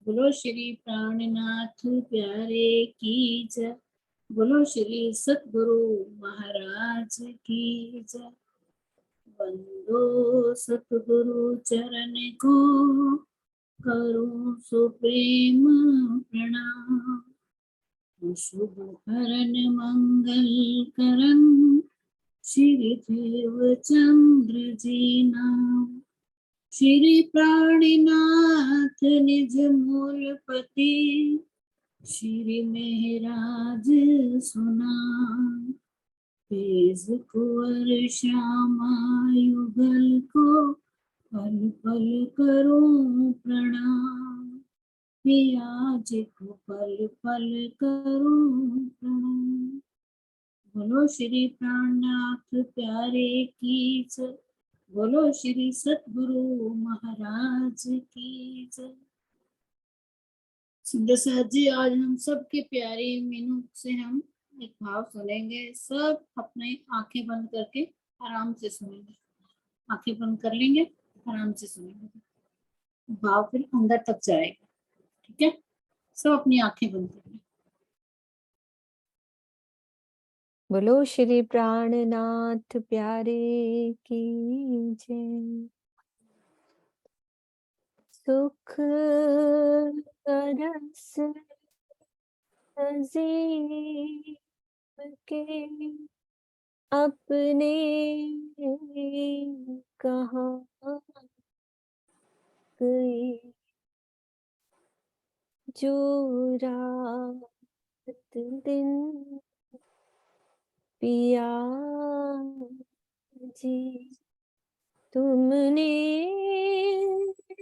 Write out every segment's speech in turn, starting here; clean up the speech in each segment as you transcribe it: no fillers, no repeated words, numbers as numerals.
बोलो श्री प्राणनाथ प्यारे की जय। बोलो श्री सतगुरु महाराज की जय। वंदो सतगुरु चरण को, करूं सुप्रेम प्रणाम। शुभ करण मंगल करण, श्री देव चंद्र जी नाम। श्री प्राणनाथ निज मूलपति, श्री मेहराज सुनाम। तेज कुंवर श्यामा युगल को, पल पल करूं प्रणाम। पियाज को पल पल करूं प्रणाम। बोलो श्री प्राणनाथ प्यारे की जय। बोलो श्री सतगुरु महाराज की जय। सुंदर साथ जी, आज हम सबके प्यारे मीनू से हम एक भाव सुनेंगे। सब अपने आंखें बंद करके आराम से सुनेंगे। आंखें बंद कर लेंगे, आराम से सुनेंगे। भाव फिर अंदर तक जाएगा। ठीक है, सब अपनी आंखें बंद कर लें। बोलो श्री प्राणनाथ प्यारे की जय। सुख रस नजीब के अपने कहाँ गए, जो रात दिन पिया जी तुमने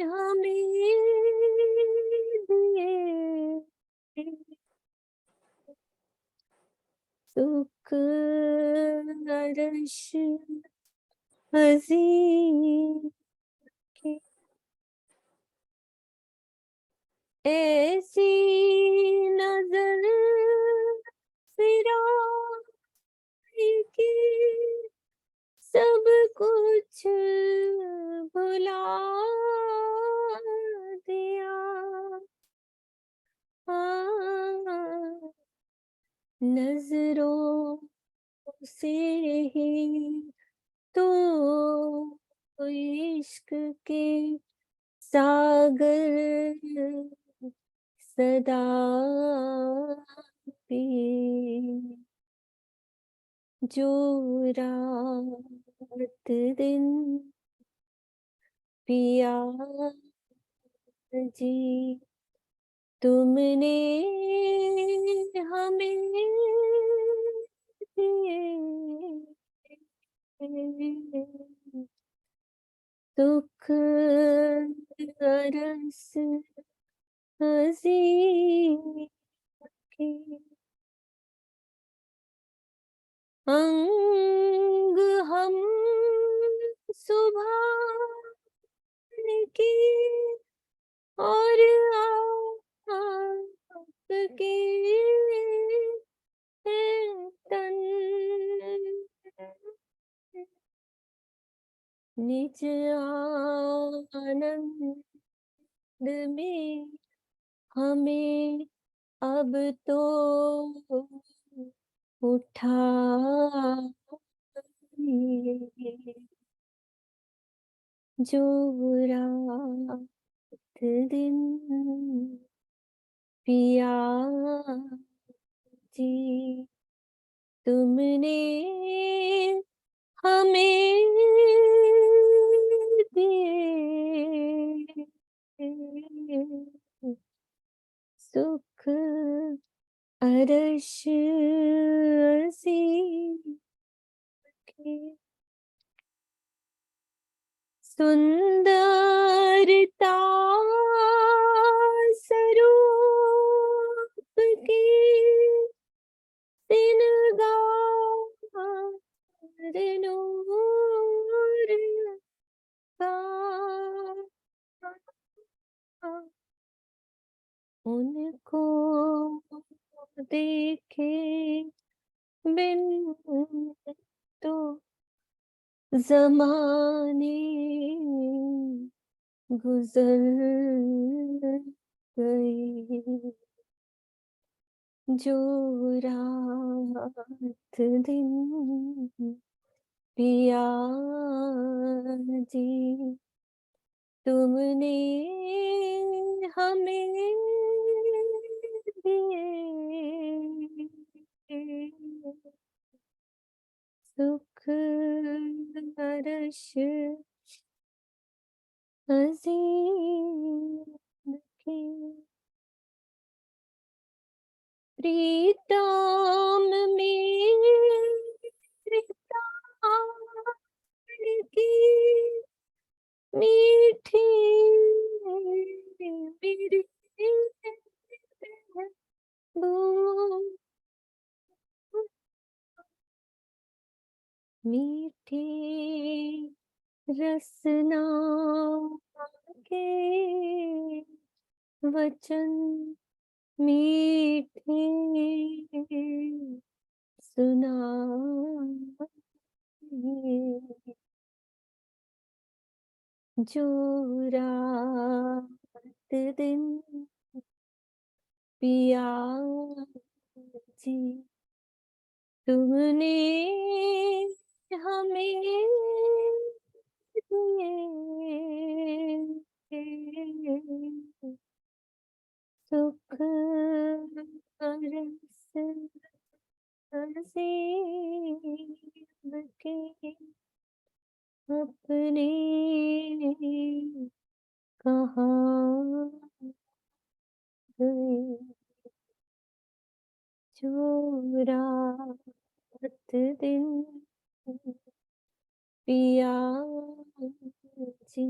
हमें दिए। सुख अर्श हज़ीं के ऐसी नजर फिराई की, सब कुछ भुला दिया। नजरों से ही तो इश्क के सागर सदा पिए, जो रात दिन पिया जी तुमने हमें दिए। सुख रस हज़ीं के अंग हम सुबह की, और आपके तन निज आनंद में हमें अब तो उठाइए, जो रात दिन पिया जी तुमने हमें दिए। सुख अर्श अज़ीम के सुंदरता स्वरूप की, सिनगार नूर का, उनको देखे बिन तो ज़माने गुजर गई, जो रात दिन पिया जी तुमने हमें दिए, सुख हर्ष हसीन की, प्रीतम मेरे प्राण की मीठी मेरी बूंद, मीठी रसना के वचन, मीठे सुनाइए, जो रात दिन पिया जी तुमने हमें दिए, सुख रस हसीन के अपने कहाँ गए, जो रात दिन पिया जी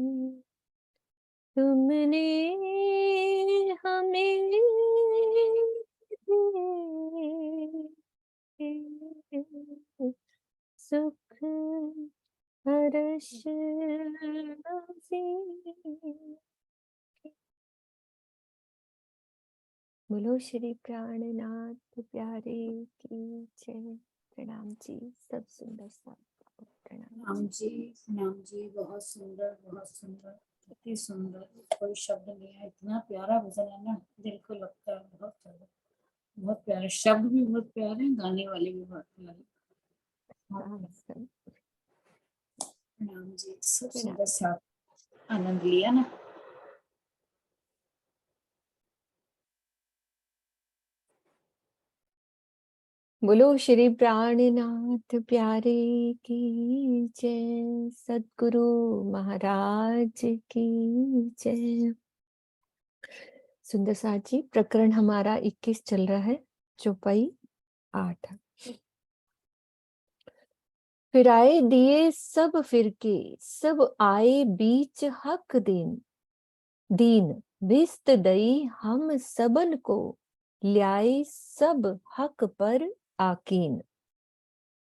तुमने हमें दिए, सुख हर्ष हसीन। बोलो श्री प्राणनाथ प्यारे की जय। प्रणाम जी, सब सुंदर सा प्रणाम। राम जी बहुत सुंदर, बहुत सुंदर, अति सुंदर, कोई शब्द नहीं है, इतना प्यारा भजन है ना, दिल को लगता है बहुत प्यारा, बहुत प्यारे शब्द भी बहुत प्यारे हैं, गाने वाले भी बहुत प्यारे। राम जी सब सुंदर सा आनंद लिया ना। बोलो श्री प्राणनाथ प्यारे की जय, सद्गुरु महाराज की जय। सुंदर साथ जी, प्रकरण हमारा 21 चल रहा है, चौपाई 8। फिराए दिए सब फिरके, सब आए बीच हक दिन, दीन विस्त दई हम सबन को, ल्याए सब हक पर आकीन।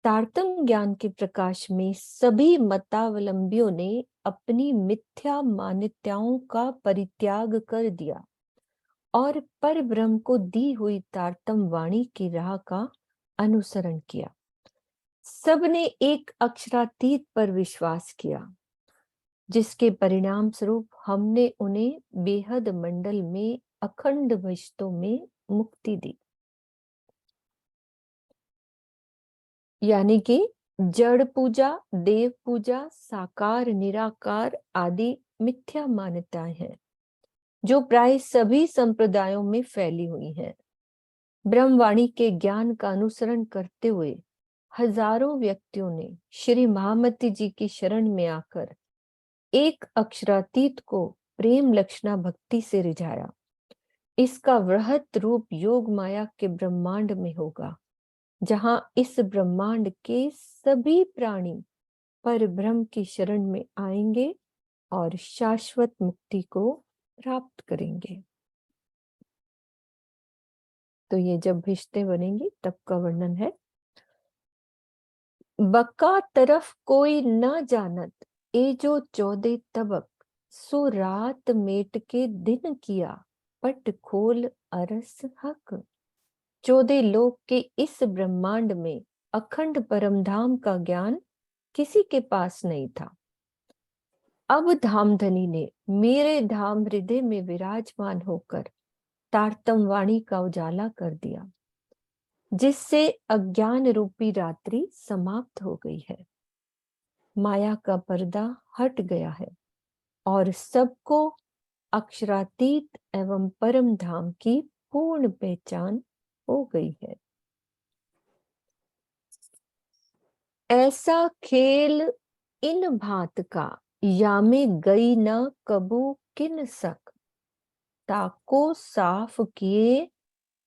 तारतम ज्ञान के प्रकाश में सभी मतावलंबियों ने अपनी मिथ्या मान्यताओं का परित्याग कर दिया और पर ब्रह्म को दी हुई तारतम वाणी की राह का अनुसरण किया। सबने एक अक्षरातीत पर विश्वास किया, जिसके परिणाम स्वरूप हमने उन्हें बेहद मंडल में अखंड वस्तु में मुक्ति दी। यानी कि जड़ पूजा, देव पूजा, साकार निराकार आदि मिथ्या मान्यताएं हैं, जो प्राय सभी संप्रदायों में फैली हुई हैं। ब्रह्मवाणी के ज्ञान का अनुसरण करते हुए हजारों व्यक्तियों ने श्री महामती जी की शरण में आकर एक अक्षरातीत को प्रेम लक्षणा भक्ति से रिझाया। इसका वृहत रूप योग माया के ब्रह्मांड में होगा, जहां इस ब्रह्मांड के सभी प्राणी पर ब्रह्म की शरण में आएंगे और शाश्वत मुक्ति को प्राप्त करेंगे। तो ये जब भिष्टें बनेंगी तब का वर्णन है। बका तरफ कोई न जानत, ए जो 14 तबक, सो रात मेट के दिन किया, पट खोल अरस हक। 14 लोक के इस ब्रह्मांड में अखंड परमधाम का ज्ञान किसी के पास नहीं था। अब धामधनी ने मेरे धाम हृदय में विराजमान होकर तारतम वाणी का उजाला कर दिया, जिससे अज्ञान रूपी रात्रि समाप्त हो गई है। माया का पर्दा हट गया है और सबको अक्षरातीत एवं परम धाम की पूर्ण पहचान हो गई है। ऐसा खेल इन भांत का, या में गई न कबू किन सक, ताको साफ किए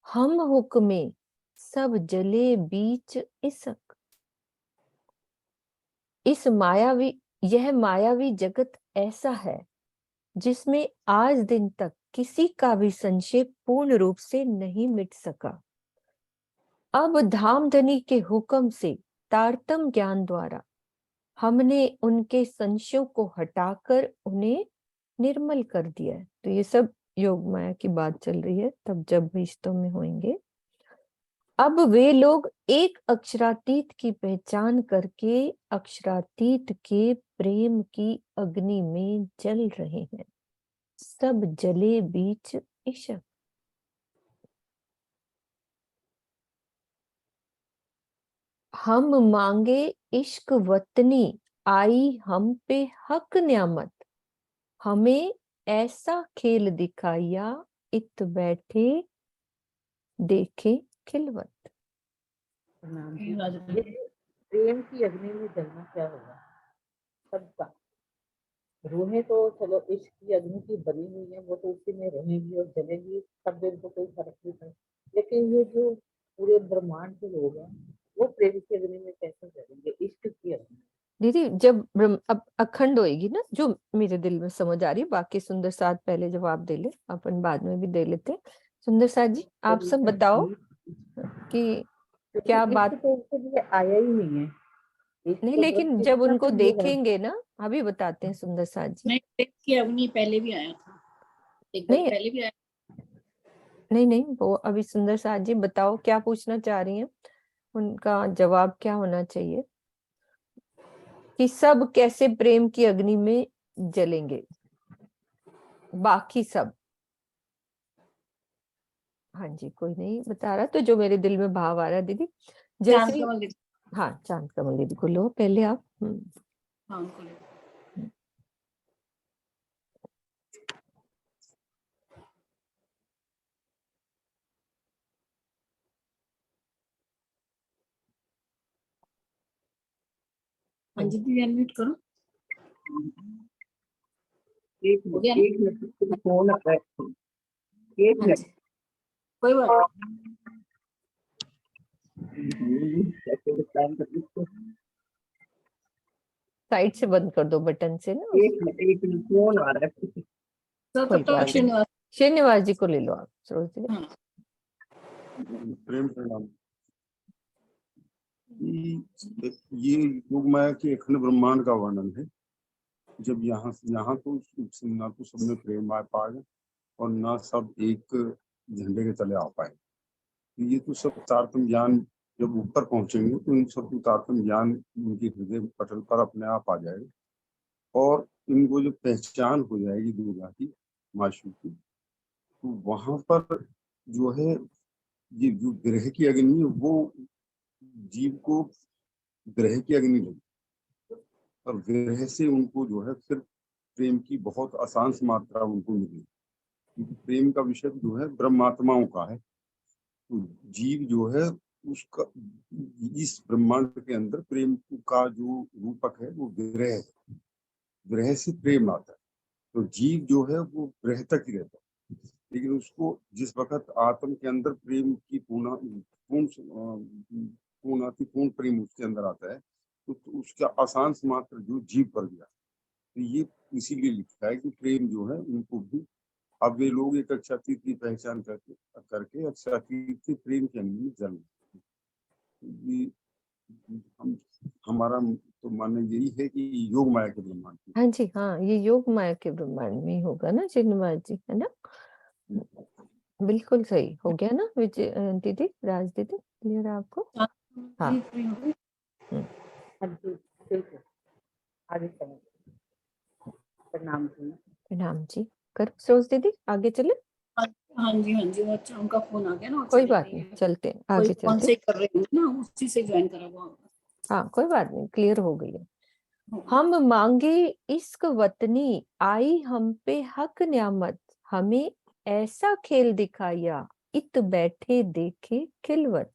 हम हुक्मे, सब जले बीच इसक। यह मायावी जगत ऐसा है जिसमें आज दिन तक किसी का भी संशय पूर्ण रूप से नहीं मिट सका। अब धामधनी के हुक्म से तारतम ज्ञान द्वारा हमने उनके संशयों को हटाकर उन्हें निर्मल कर दिया है। तो ये सब योग माया की बात चल रही है, तब जब रिश्तों में होंगे। अब वे लोग एक अक्षरातीत की पहचान करके अक्षरातीत के प्रेम की अग्नि में जल रहे हैं। सब जले बीच इश्क। हम मांगे इश्क वतनी, आई हम पे हक न्यामत, हमें ऐसा खेल दिखाया, इत बैठे देखे खिलवत। प्रणाम जी। राजगुरु। ये प्रेम की अग्नि में जलना क्या होगा? सबका रूहें तो चलो इश्क की अग्नि की बनी हुई है, वो तो उसी में रहेंगी और जलेंगी, सब दिन को कोई फर्क नहीं पड़ता। लेकिन ये जो पूरे ब्रह्मांड के लोग हैं, वो प्रेम की अग्नि में कैसे जलेंगे? इश्क की अग्नि। दीदी, जब अब अखंड होएगी ना, जो मेरे दिल में समझ आ रही है, बाकी सुंदर साथ पहले जवाब दे ले, अपन बाद में भी दे लेते। सुंदर साथ जी, आप सब बताओ कि क्या इश्क बात। तो उसके लिए आया ही नहीं है। इश्क नहीं, तो लेकिन दृष्टि जब का उनको तो ये है। देखेंगे ना, अभी बताते हैं सुंदर साथ जी। नहीं, प्रेम की अग्नि पहले भी आया था, एक बार नहीं पहले भी आया। नहीं नहीं, वो अभी सुंदर साथ जी बताओ क्या पूछना चाह रही हैं, उनका जवाब क्या होना चाहिए कि सब कैसे प्रेम की अग्नि में जलेंगे, बाकी सब। हाँ जी, कोई नहीं बता रहा, तो जो मेरे दिल में भाव आ रहा है दीदी, चांद जैसे। कमल दीदी। हाँ, चांद कमल दीदी को लो पहले आप। हाँ, उनको ले। हाँ जी दीदी, अनम्यूट करो। एक हो गया मिनट, ना? एक मिनट, फोन आ रहा है, एक हाँ मिनट। जी, कोई बात साइड से बंद कर दो बटन से ना। एक मिनट, फोन आ रहा है। नहीं। कोई तब तक बात नहीं, श्रीनिवास। श्रीनिवास जी को ले लो आप, सरोज जी। हाँ, प्रेम प्रणाम। ये योग माया के अखंड ब्रह्मांड का वर्णन है। जब यहाँ तो ना तो सब में प्रेम आ पाए और ना सब एक झंडे के तले आ पाए। ये तो सब तारतम ज्ञान जब ऊपर पहुंचेंगे तो इन सबको तारतम ज्ञान उनके हृदय पटल पर अपने आप आ जाएगा और इनको जो पहचान हो जाएगी दुर्गा की, माशू की, तो वहां पर जो है ये जो ग्रह की अग्नि है, वो जीव को ग्रह की अग्नि लगी और ग्रह से उनको जो है फिर प्रेम की बहुत आसान सी मात्रा उनको मिली, क्योंकि प्रेम का विषय जो है ब्रह्मात्माओं का है। तो जीव जो है उसका इस ब्रह्मांड के अंदर प्रेम का जो रूपक है वो ग्रह है। ग्रह से प्रेम आता है, तो जीव जो है वो ग्रह तक ही रहता है। लेकिन उसको जिस वक्त आत्म के अंदर प्रेम की पूर्ण प्रेम उसके अंदर आता है, तो उसका आसान से मात्र जो जीव पर गया। तो ये इसीलिए लिखा है कि प्रेम जो है उनको भी, अब वे लोग एक अक्षरातीत की पहचान करके अक्षरातीत के प्रेम के अंदर जन्म। ये हमारा तो मानना यही है कि योग माया के ब्रह्मांड की। हाँ जी, हाँ, ये योग माया के ब्रह्मांड में ही होगा ना श्रीनिवास जी, है ना? बिल्कुल सही हो गया ना विजय दीदी, राज दीदी, क्लियर है आपको? हाँ। दीदी फ्री हो गई? हाँ जी, ठीक है, आगे चलें। प्रणाम जी। प्रणाम जी। कर सरोज दीदी, आगे चले। हाँ जी, हाँ जी, वो अच्छा उनका फोन आ गया ना, वो कोई चले बात गई नहीं, है। चलते हैं, कोई आगे फोन चलते हैं। से कर रहे होंगे ना, उसी से ज्वाइन करा हुआ होगा। हाँ कोई बात नहीं, क्लियर हो गई है। हाँ, हम मांगे इश्क वतनी, आई हम पे हक न्यामत, हमें ऐसा खेल दिखाया, इत बैठे देखे खिलवत।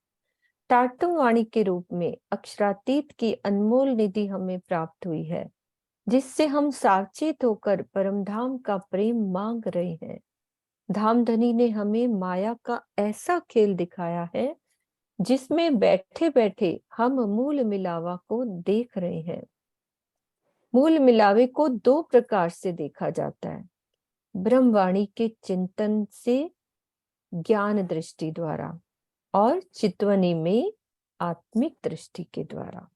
टाटम वाणी के रूप में अक्षरातीत की अनमोल निधि हमें प्राप्त हुई है, जिससे हम सावचेत होकर परमधाम का प्रेम मांग रहे हैं। धामधनी ने हमें माया का ऐसा खेल दिखाया है, जिसमें बैठे बैठे हम मूल मिलावा को देख रहे हैं। मूल मिलावे को दो प्रकार से देखा जाता है, ब्रह्मवाणी के चिंतन से ज्ञान दृष्टि द्वारा, और चितवनी में आत्मिक दृष्टि के द्वारा,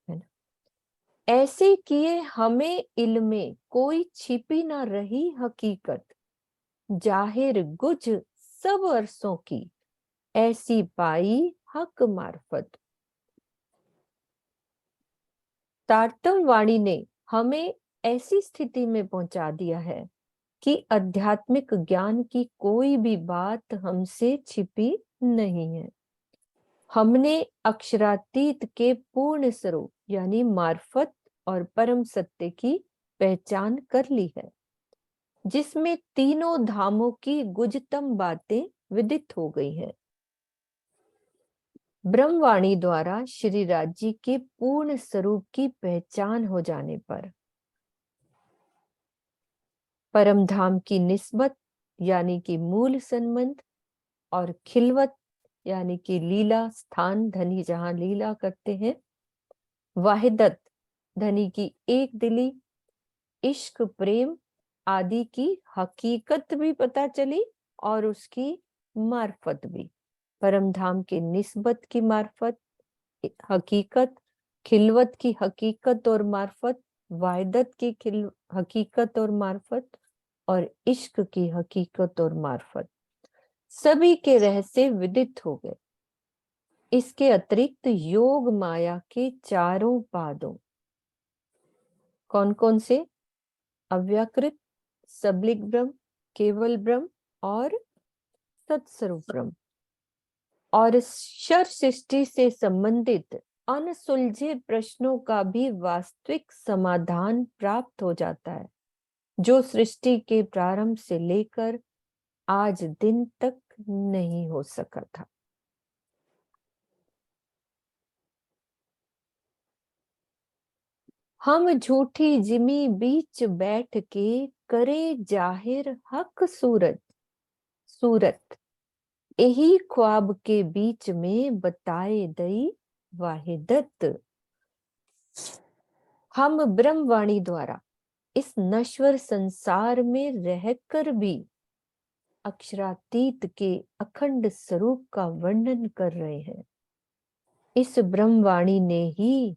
है ना। ऐसे किए हमें इल्मे कोई छिपी ना रही हकीकत, जाहिर गुज सब अरसों की, ऐसी पाई हक मार्फत। तारतम वाणी ने हमें ऐसी स्थिति में पहुंचा दिया है कि आध्यात्मिक ज्ञान की कोई भी बात हमसे छिपी नहीं है। हमने अक्षरातीत के पूर्ण स्वरूप यानी मार्फत और परम सत्य की पहचान कर ली है, जिसमें तीनों धामों की गुजतम बातें विदित हो गई हैं। ब्रह्मवाणी द्वारा श्री राज जी के पूर्ण स्वरूप की पहचान हो जाने पर परम धाम की निस्बत यानी कि मूल संबंध, और खिलवत यानी कि लीला स्थान, धनी जहां लीला करते हैं, वाहिदत धनी की एक दिली, इश्क प्रेम आदि की हकीकत भी पता चली, और उसकी मार्फत भी, परम धाम के निस्बत की मार्फत, हकीकत, खिलवत की हकीकत और मार्फत, वाहिदत की हकीकत और मार्फत, और इश्क की हकीकत और मार्फत, सभी के रहस्य विदित हो गए। इसके अतिरिक्त योग माया के चारों पादों, कौन कौन से? अव्याकृत, सबलिक ब्रह्म, केवल ब्रह्म और सत्स्वरूप ब्रह्म, और शर सृष्टि से संबंधित अनसुलझे प्रश्नों का भी वास्तविक समाधान प्राप्त हो जाता है, जो सृष्टि के प्रारंभ से लेकर आज दिन तक नहीं हो सका था। हम झूठी जिमी बीच बैठ के करे जाहिर हक सूरत, सूरत यही ख्वाब के बीच में बताए दई वाहिदत। हम ब्रह्मवाणी द्वारा इस नश्वर संसार में रहकर भी अक्षरातीत के अखंड स्वरूप का वर्णन कर रहे हैं। इस ब्रह्मवाणी ने ही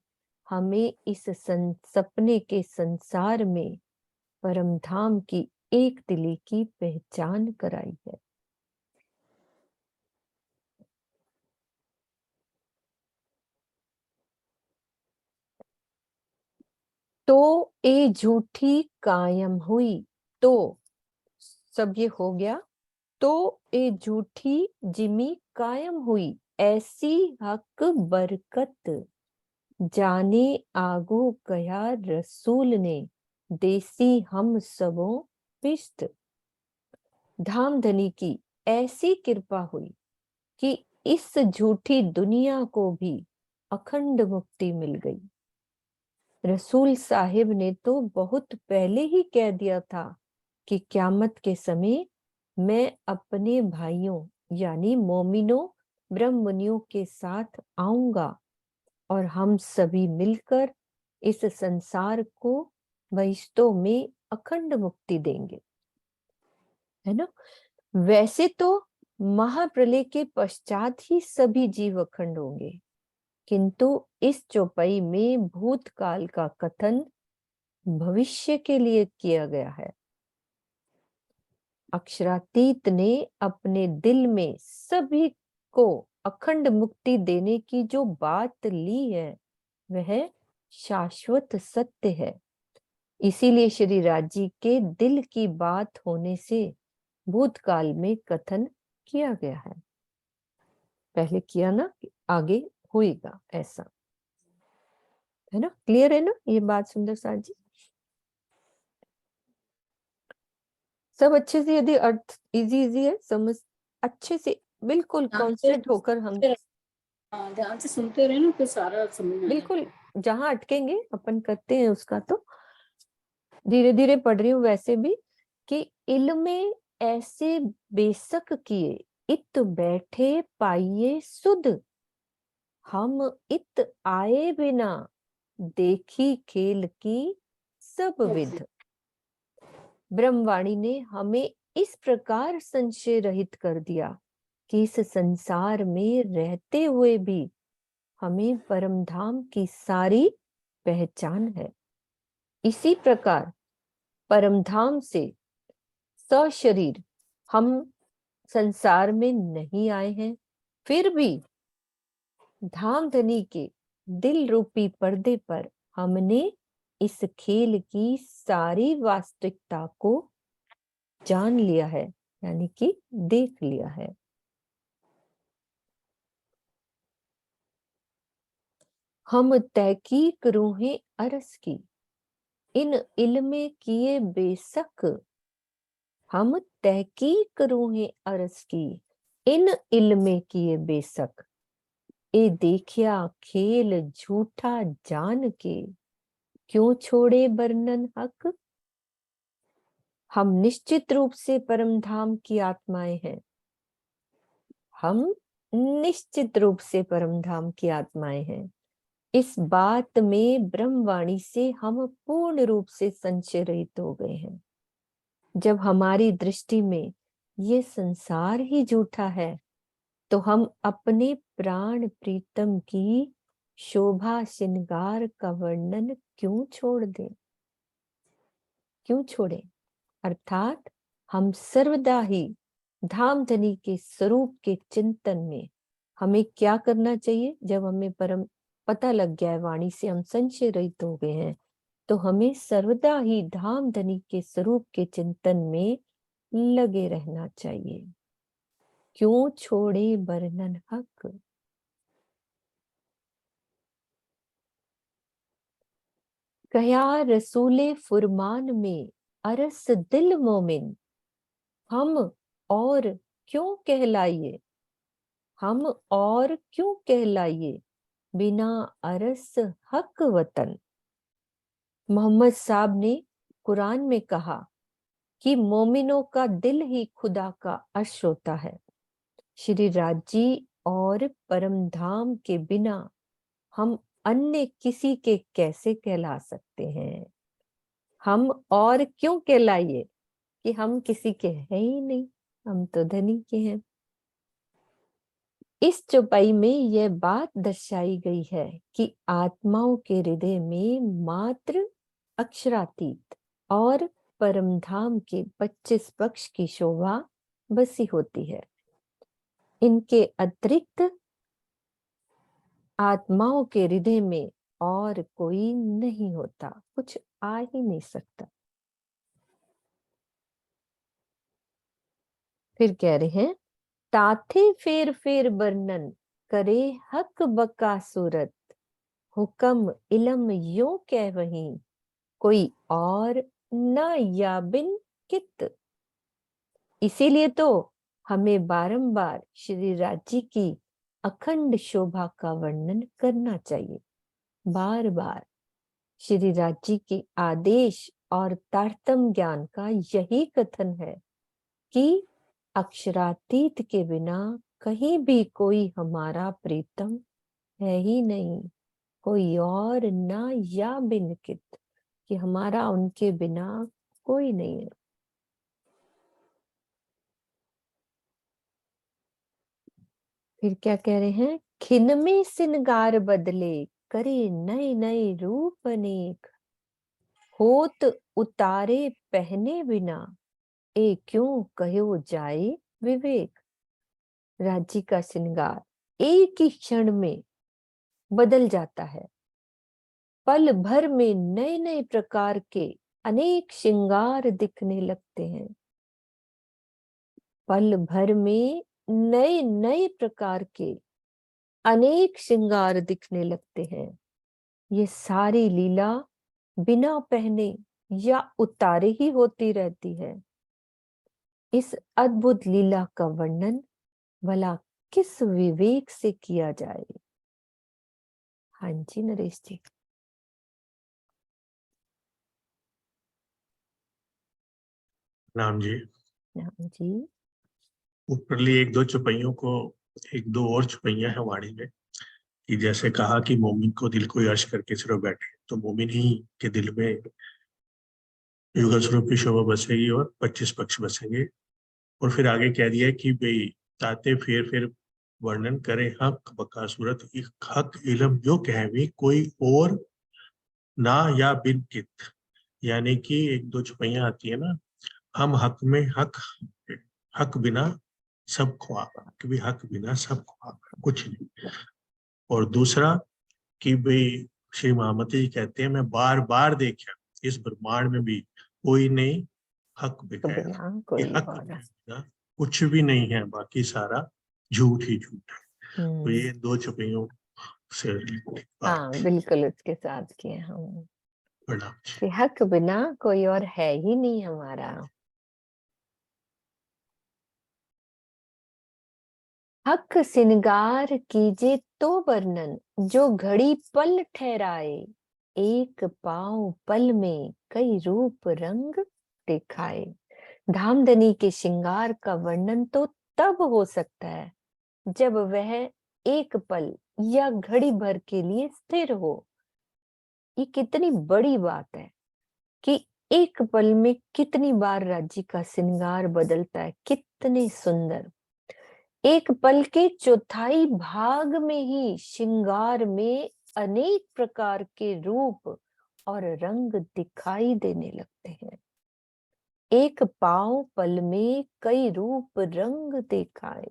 हमें इस सपने के संसार में परमधाम की एक दिली की पहचान कराई है। तो ए झूठी कायम हुई, तो सब ये हो गया। तो ए झूठी जिमी कायम हुई, ऐसी हक बरकत, जाने आगो कया रसूल ने, देसी हम सबों पिश्त। धामधनी की ऐसी कृपा हुई कि इस झूठी दुनिया को भी अखंड मुक्ति मिल गई। रसूल साहिब ने तो बहुत पहले ही कह दिया था कि क़यामत के समय मैं अपने भाइयों यानी मोमिनों ब्रह्ममुनियों के साथ आऊंगा, और हम सभी मिलकर इस संसार को बहिश्तों में अखंड मुक्ति देंगे, है ना। वैसे तो महाप्रलय के पश्चात ही सभी जीव अखंड होंगे, किंतु इस चौपाई में भूतकाल का कथन भविष्य के लिए किया गया है। अक्षरातीत ने अपने दिल में सभी को अखंड मुक्ति देने की जो बात ली है, वह शाश्वत सत्य है। इसीलिए श्री राज जी के दिल की बात होने से भूतकाल में कथन किया गया है। पहले किया ना, आगे होएगा ऐसा, है ना? क्लियर है ना ये बात सुंदर साथ जी? सब अच्छे से, यदि अर्थ इजी इजी है, समझ अच्छे से बिल्कुल कॉन्सेंट्रेट होकर हम ध्यान से सुनते रहे ना, फिर सारा समझ में आ बिल्कुल जाता जहां अटकेंगे अपन करते हैं उसका, तो धीरे धीरे पढ़ रही हूँ वैसे भी, कि इल्मे ऐसे बेसक किए इत बैठे पाइये सुध, हम इत आए बिना देखी खेल की सब है। विध। ब्रह्मवाणी ने हमें इस प्रकार संशय रहित कर दिया कि इस संसार में रहते हुए भी हमें परम धाम की सारी पहचान है। इसी प्रकार परम धाम से सशरीर हम संसार में नहीं आए हैं, फिर भी धाम धनी के दिल रूपी पर्दे पर हमने इस खेल की सारी वास्तविकता को जान लिया है, यानी कि देख लिया है। हम तहकीक रूहें अरस की इन इल्मे किए बेसक, हम तहकीक रूहें अरस की इन इल्मे किए बेसक, ए देखिया खेल झूठा जान के क्यों छोड़े बरनन हक। हम निश्चित रूप से परम धाम की आत्माएं हैं, हम निश्चित रूप से परम धाम की आत्माएं हैं। इस बात में ब्रह्मवाणी से हम पूर्ण रूप से संशय रहित हो गए हैं। जब हमारी दृष्टि में ये संसार ही झूठा है, तो हम अपने प्राण प्रीतम की शोभा श्रृंगार का वर्णन क्यों छोड़ दें, क्यों छोड़ें? अर्थात हम सर्वदा ही धाम धनी के स्वरूप के चिंतन में हमें क्या करना चाहिए? जब हमें परम पता लग गया है, वाणी से हम संशय रहित हो गए हैं, तो हमें सर्वदा ही धाम धनी के स्वरूप के चिंतन में लगे रहना चाहिए। क्यों छोड़े बरनन हक। कया रसूले फुरमान में अरस दिल मोमिन, हम और क्यों कहलाइए, हम और क्यों कहलाइए बिना अरस हक वतन। मोहम्मद साहब ने कुरान में कहा कि मोमिनों का दिल ही खुदा का अर्श होता है। श्री राज जी और परम धाम के बिना हम अन्य किसी के कैसे कहला सकते हैं? हम और क्यों कहलाइए कि हम किसी के हैं ही नहीं, हम तो धनी के हैं। इस चौपाई में यह बात दर्शाई गई है कि आत्माओं के हृदय में मात्र अक्षरातीत और परमधाम के 25 पक्ष की शोभा बसी होती है। इनके अतिरिक्त आत्माओं के हृदय में और कोई नहीं होता, कुछ आ ही नहीं सकता। फिर कह रहे हैं, ताथे फेर फेर वर्णन करे हक बका सूरत, हुक्म इलम यो कह वहीं कोई और न या बिन कित। इसीलिए तो हमें बारंबार श्री राज जी की अखंड शोभा का वर्णन करना चाहिए। बार बार श्री राज जी के आदेश और तारतम ज्ञान का यही कथन है कि अक्षरातीत के बिना कहीं भी कोई हमारा प्रीतम है ही नहीं, कोई और ना या बिन कित, कि हमारा उनके बिना कोई नहीं है। फिर क्या कह रहे हैं, खिन में सिनगार बदले करे नए नए रूप अनेक, होत उतारे पहने बिना ए क्यों कहो जाए विवेक। राज्य का श्रृंगार एक ही क्षण में बदल जाता है, पल भर में नए नए प्रकार के अनेक श्रृंगार दिखने लगते हैं। पल भर में नए नए प्रकार के अनेक श्रृंगार दिखने लगते हैं। ये सारी लीला बिना पहने या उतारे ही होती रहती है। इस अद्भुत लीला का वर्णन भला किस विवेक से किया जाए। हाँ जी नरेश जी। राम जी, हाँ जी। ऊपरली एक दो चौपाइयों को, एक दो और चौपाइयां हैं वाणी में, कि जैसे कहा कि मोमिन को दिल को अर्श करके सिर्फ बैठे, तो मोमिन ही के दिल में युगल स्वरूप की शोभा बसेगी और 25 पक्ष बसेंगे। और फिर आगे कह दिया कि भाई ताते फिर वर्णन करे हक बका सूरत हक इलम जो कहवी कोई और ना या बिन कित। यानी कि एक दो चौपाइयां आती है ना, हम हक में हक बिना सब ख्वाब, कि भी हक बिना सब ख्वाब, कुछ नहीं। और दूसरा कि भाई श्री महामती जी कहते हैं मैं बार बार देखा इस ब्रह्मांड में भी कोई नहीं हक बिकाया, बिना कि कोई हक और। बिना कुछ भी नहीं है, बाकी सारा झूठ ही झूठ है। तो ये दो चौपाइयों से हाँ बिल्कुल उसके साथ किए हम, प्रणाम। कि हक बिना कोई और है ही नहीं हमारा। हक सिनगार कीजे तो वर्णन जो घड़ी पल ठहराए, एक पाँव पल में कई रूप रंग दिखाए। धामधनी के श्रृंगार का वर्णन तो तब हो सकता है जब वह एक पल या घड़ी भर के लिए स्थिर हो। ये कितनी बड़ी बात है कि एक पल में कितनी बार राज्य का श्रृंगार बदलता है, कितने सुंदर। एक पल के चौथाई भाग में ही श्रृंगार में अनेक प्रकार के रूप और रंग दिखाई देने लगते हैं। एक पाँव पल में कई रूप रंग दिखाए,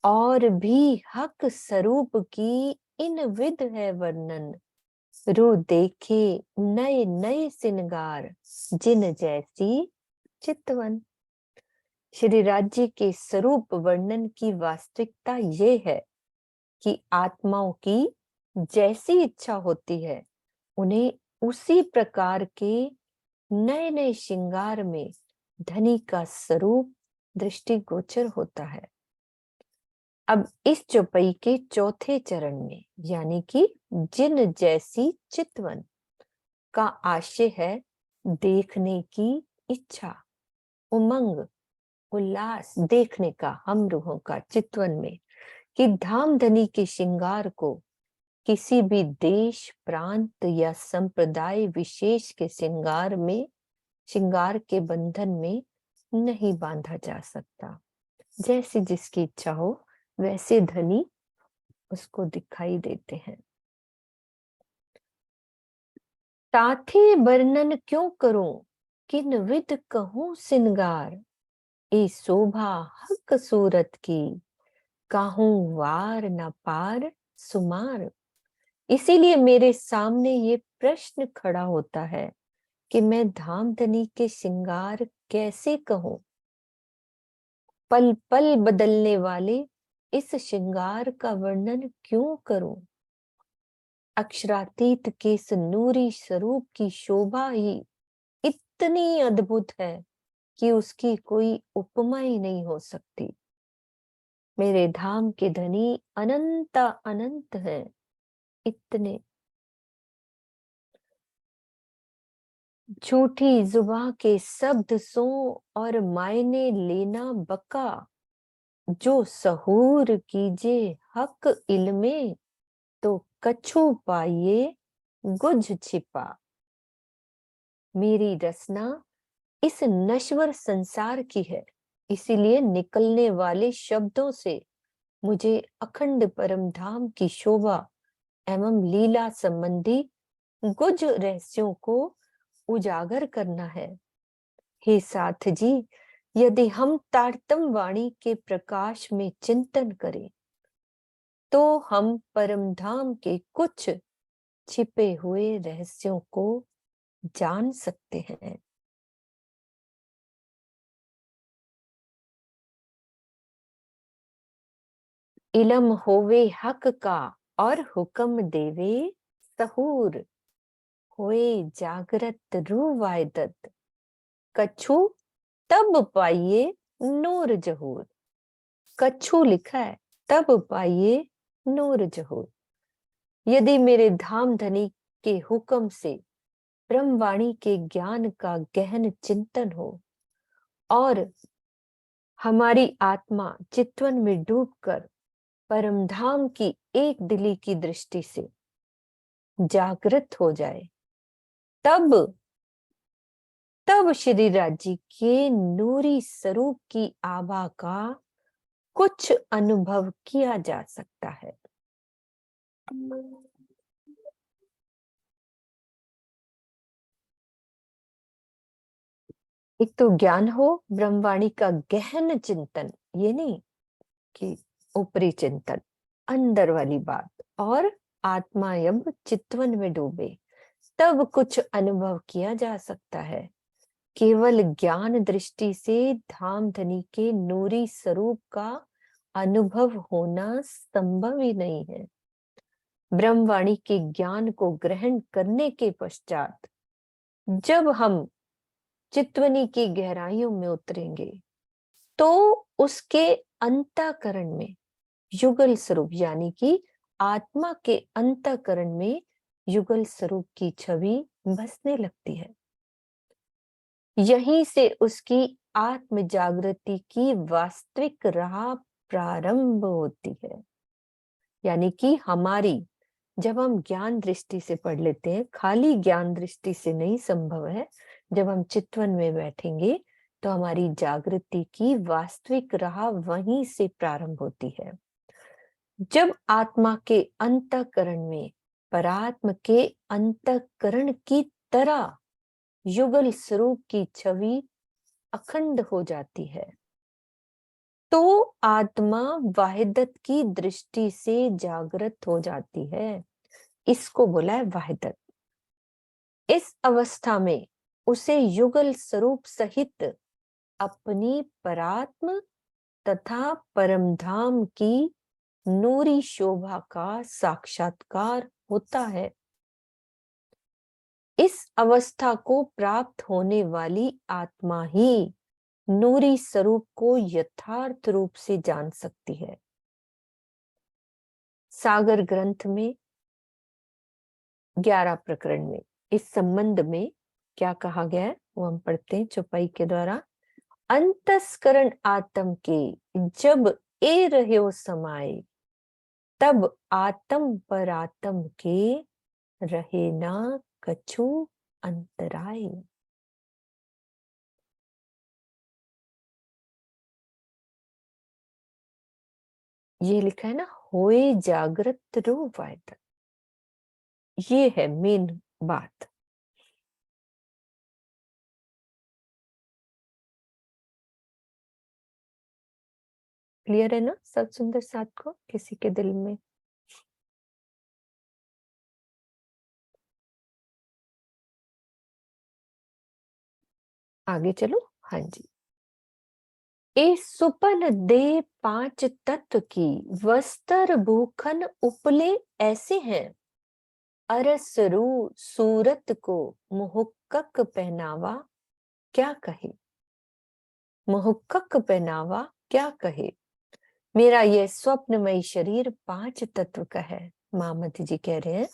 और भी हक स्वरूप की इन विध है वर्णन। रू देखे नए नए श्रृंगार जिन जैसी चितवन। श्री राज्य के स्वरूप वर्णन की वास्तविकता ये है कि आत्माओं की जैसी इच्छा होती है उन्हें उसी प्रकार के नए नए श्रृंगार में धनी का स्वरूप दृष्टिगोचर होता है। अब इस चौपाई के चौथे चरण में यानी कि जिन जैसी चितवन का आशय है देखने की इच्छा, उमंग, उल्लास देखने का हम रूहों का चितवन में, कि धामधनी के श्रृंगार को किसी भी देश प्रांत या संप्रदाय विशेष के श्रृंगार के बंधन में नहीं बांधा जा सकता। जैसे जिसकी इच्छा हो वैसे धनी उसको दिखाई देते हैं। ताथे वर्णन क्यों करूं किन विध कहूं श्रृंगार, ए शोभा हक सूरत की काहूं वार न पार सुमार। इसीलिए मेरे सामने ये प्रश्न खड़ा होता है कि मैं धामधनी के श्रृंगार कैसे कहूं। पल पल बदलने वाले इस श्रृंगार का वर्णन क्यों करूं। अक्षरातीत के इस नूरी स्वरूप की शोभा ही इतनी अद्भुत है कि उसकी कोई उपमा ही नहीं हो सकती। मेरे धाम के धनी अनंत अनंत है, इतने। झूठी जुबां के शब्द सो और मायने लेना बका, जो सहूर कीजे हक इल्मे तो कछु पाइये गुझ छिपा। मेरी रचना इस नश्वर संसार की है, इसीलिए निकलने वाले शब्दों से मुझे अखंड परम धाम की शोभा एवं लीला संबंधी गुज रहस्यों को उजागर करना है। हे साथ जी, यदि हम तारतम वाणी के प्रकाश में चिंतन करें तो हम परम धाम के कुछ छिपे हुए रहस्यों को जान सकते हैं। इलम होवे हक का और हुक्म देवे सहूर, होए जागृत रू वायदत, कछु तब पाइए नूर जहूर। कछु लिखा है, तब पाइए नूर जहूर। यदि मेरे धाम धनी के हुक्म से ब्रह्मवाणी के ज्ञान का गहन चिंतन हो और हमारी आत्मा चितवन में डूबकर परमधाम की एक दिली की दृष्टि से जागृत हो जाए, तब तब श्री राज जी के नूरी स्वरूप की आभा का कुछ अनुभव किया जा सकता है। एक तो ज्ञान हो, ब्रह्मवाणी का गहन चिंतन, ये नहीं कि ऊपरी चिंतन, अंदर वाली बात, और आत्मा जब चितवन में डूबे तब कुछ अनुभव किया जा सकता है। केवल ज्ञान दृष्टि से धाम धनी के नूरी स्वरूप का अनुभव होना संभव ही नहीं है। ब्रह्मवाणी के ज्ञान को ग्रहण करने के पश्चात जब हम चितवनी की गहराइयों में उतरेंगे तो उसके अंतःकरण में युगल स्वरूप यानी कि आत्मा के अंतःकरण में युगल स्वरूप की छवि बसने लगती है। यहीं से उसकी आत्म जागृति की वास्तविक राह प्रारंभ होती है। यानी कि हमारी, जब हम ज्ञान दृष्टि से पढ़ लेते हैं, खाली ज्ञान दृष्टि से नहीं संभव है, जब हम चितवन में बैठेंगे तो हमारी जागृति की वास्तविक राह वहीं से प्रारंभ होती है। जब आत्मा के अंतःकरण में परात्म के अंतःकरण की तरह युगल स्वरूप की छवि अखंड हो जाती है, तो आत्मा वाहिदत की दृष्टि से जागृत हो जाती है। इसको बोला है वाहिदत। इस अवस्था में उसे युगल स्वरूप सहित अपनी परात्म तथा परमधाम की नूरी शोभा का साक्षात्कार होता है। इस अवस्था को प्राप्त होने वाली आत्मा ही नूरी स्वरूप को यथार्थ रूप से जान सकती है। सागर ग्रंथ में 11 प्रकरण में इस संबंध में क्या कहा गया है वो हम पढ़ते हैं चौपाई के द्वारा। अंतस्करण आत्म के जब ए रहे समाये, तब आत्म पर आत्म के रहे ना कछु अंतराय। ये लिखा है ना, होए जागृत रू वायदत, ये है मेन बात। क्लियर है ना सब सुंदर साथ को किसी के दिल में? आगे चलो। हाँ जी। ए सुपन दे 5 तत्व की वस्त्र भूखन उपले ऐसे हैं, अरस रू सूरत को मुहुक्कक पहनावा क्या कहे। मुहुक्कक पहनावा क्या कहे। मेरा यह स्वप्नमय शरीर 5 तत्व का है। मामती जी कह रहे हैं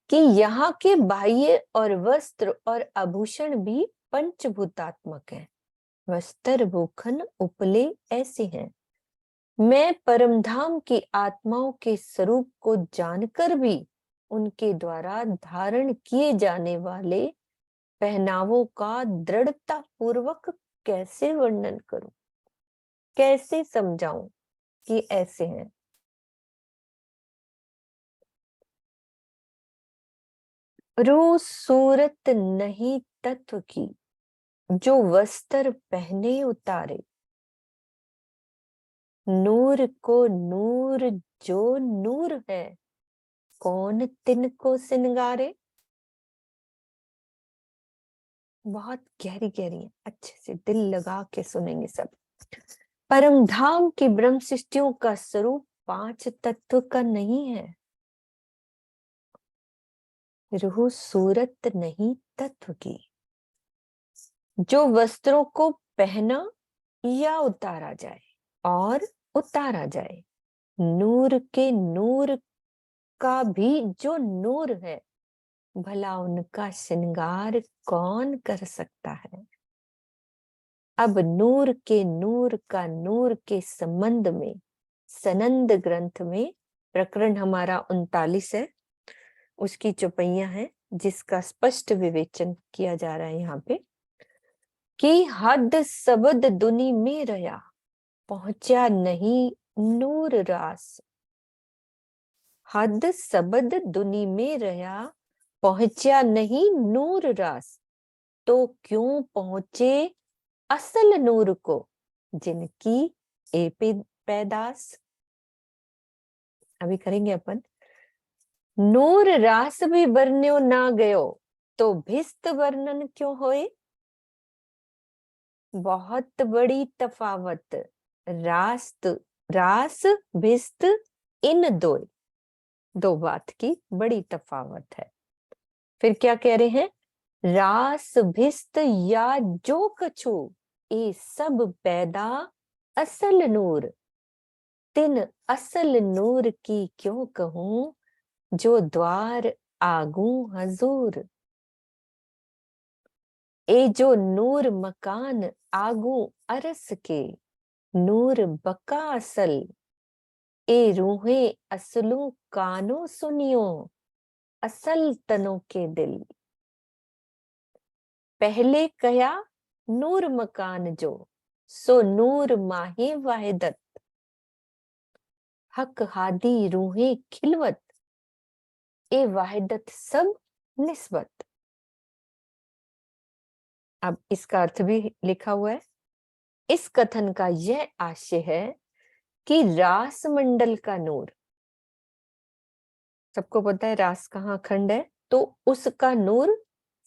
कि यहाँ के बाह्य और वस्त्र और आभूषण भी पंचभूतात्मक हैं। वस्त्र भूखन उपले ऐसे हैं। मैं परमधाम की आत्माओं के स्वरूप को जानकर भी उनके द्वारा धारण किए जाने वाले पहनावों का दृढ़ता पूर्वक कैसे वर्णन करूं, कैसे समझाऊं कि ऐसे हैं। रू सूरत नहीं तत्व की, जो वस्त्र पहने उतारे, नूर को नूर जो नूर है, कौन तिनको सिंगारे। बहुत गहरी गहरी है, अच्छे से दिल लगा के सुनेंगे सब। परम धाम की ब्रह्म सृष्टियों का स्वरूप 5 तत्व का नहीं है। रूह सूरत नहीं तत्व की। जो वस्त्रों को पहना या उतारा जाए और उतारा जाए, नूर के नूर का भी जो नूर है, भला उनका श्रृंगार कौन कर सकता है। अब नूर के नूर का नूर के संबंध में सनंद ग्रंथ में प्रकरण हमारा 39 है, उसकी चौपैया है, जिसका स्पष्ट विवेचन किया जा रहा है यहाँ पे कि हद सबद दुनी में रया, पहुंचा नहीं नूर रास। हद सबद दुनी में रया, पहुंचा नहीं नूर रास, तो क्यों पहुंचे असल नूर को, जिनकी ए पैदास। अभी करेंगे अपन। नूर रास भी वर्ण्यो ना गयो, तो भिस्त वर्णन क्यों होए। बहुत बड़ी तफावत रास भिस्त इन दो बात की बड़ी तफावत है। फिर क्या कह रहे हैं, रास भिस्त या जो कछु, ये सब पैदा असल नूर, तिन असल नूर की क्यों कहूं, जो द्वार आगू हजूर। ए जो नूर मकान आगू अरस के, नूर बका असल, ए रूहे असलू कानो सुनियो, असल तनों के दिल। पहले कया नूर मकान जो, सो नूर माहे वाहिदत, हक हादी रूहे खिलवत, ए वाहिदत सब निस्बत। अब इसका अर्थ भी लिखा हुआ है। इस कथन का यह आशय है कि रास मंडल का नूर, सबको पता है रास कहाँ खंड है, तो उसका नूर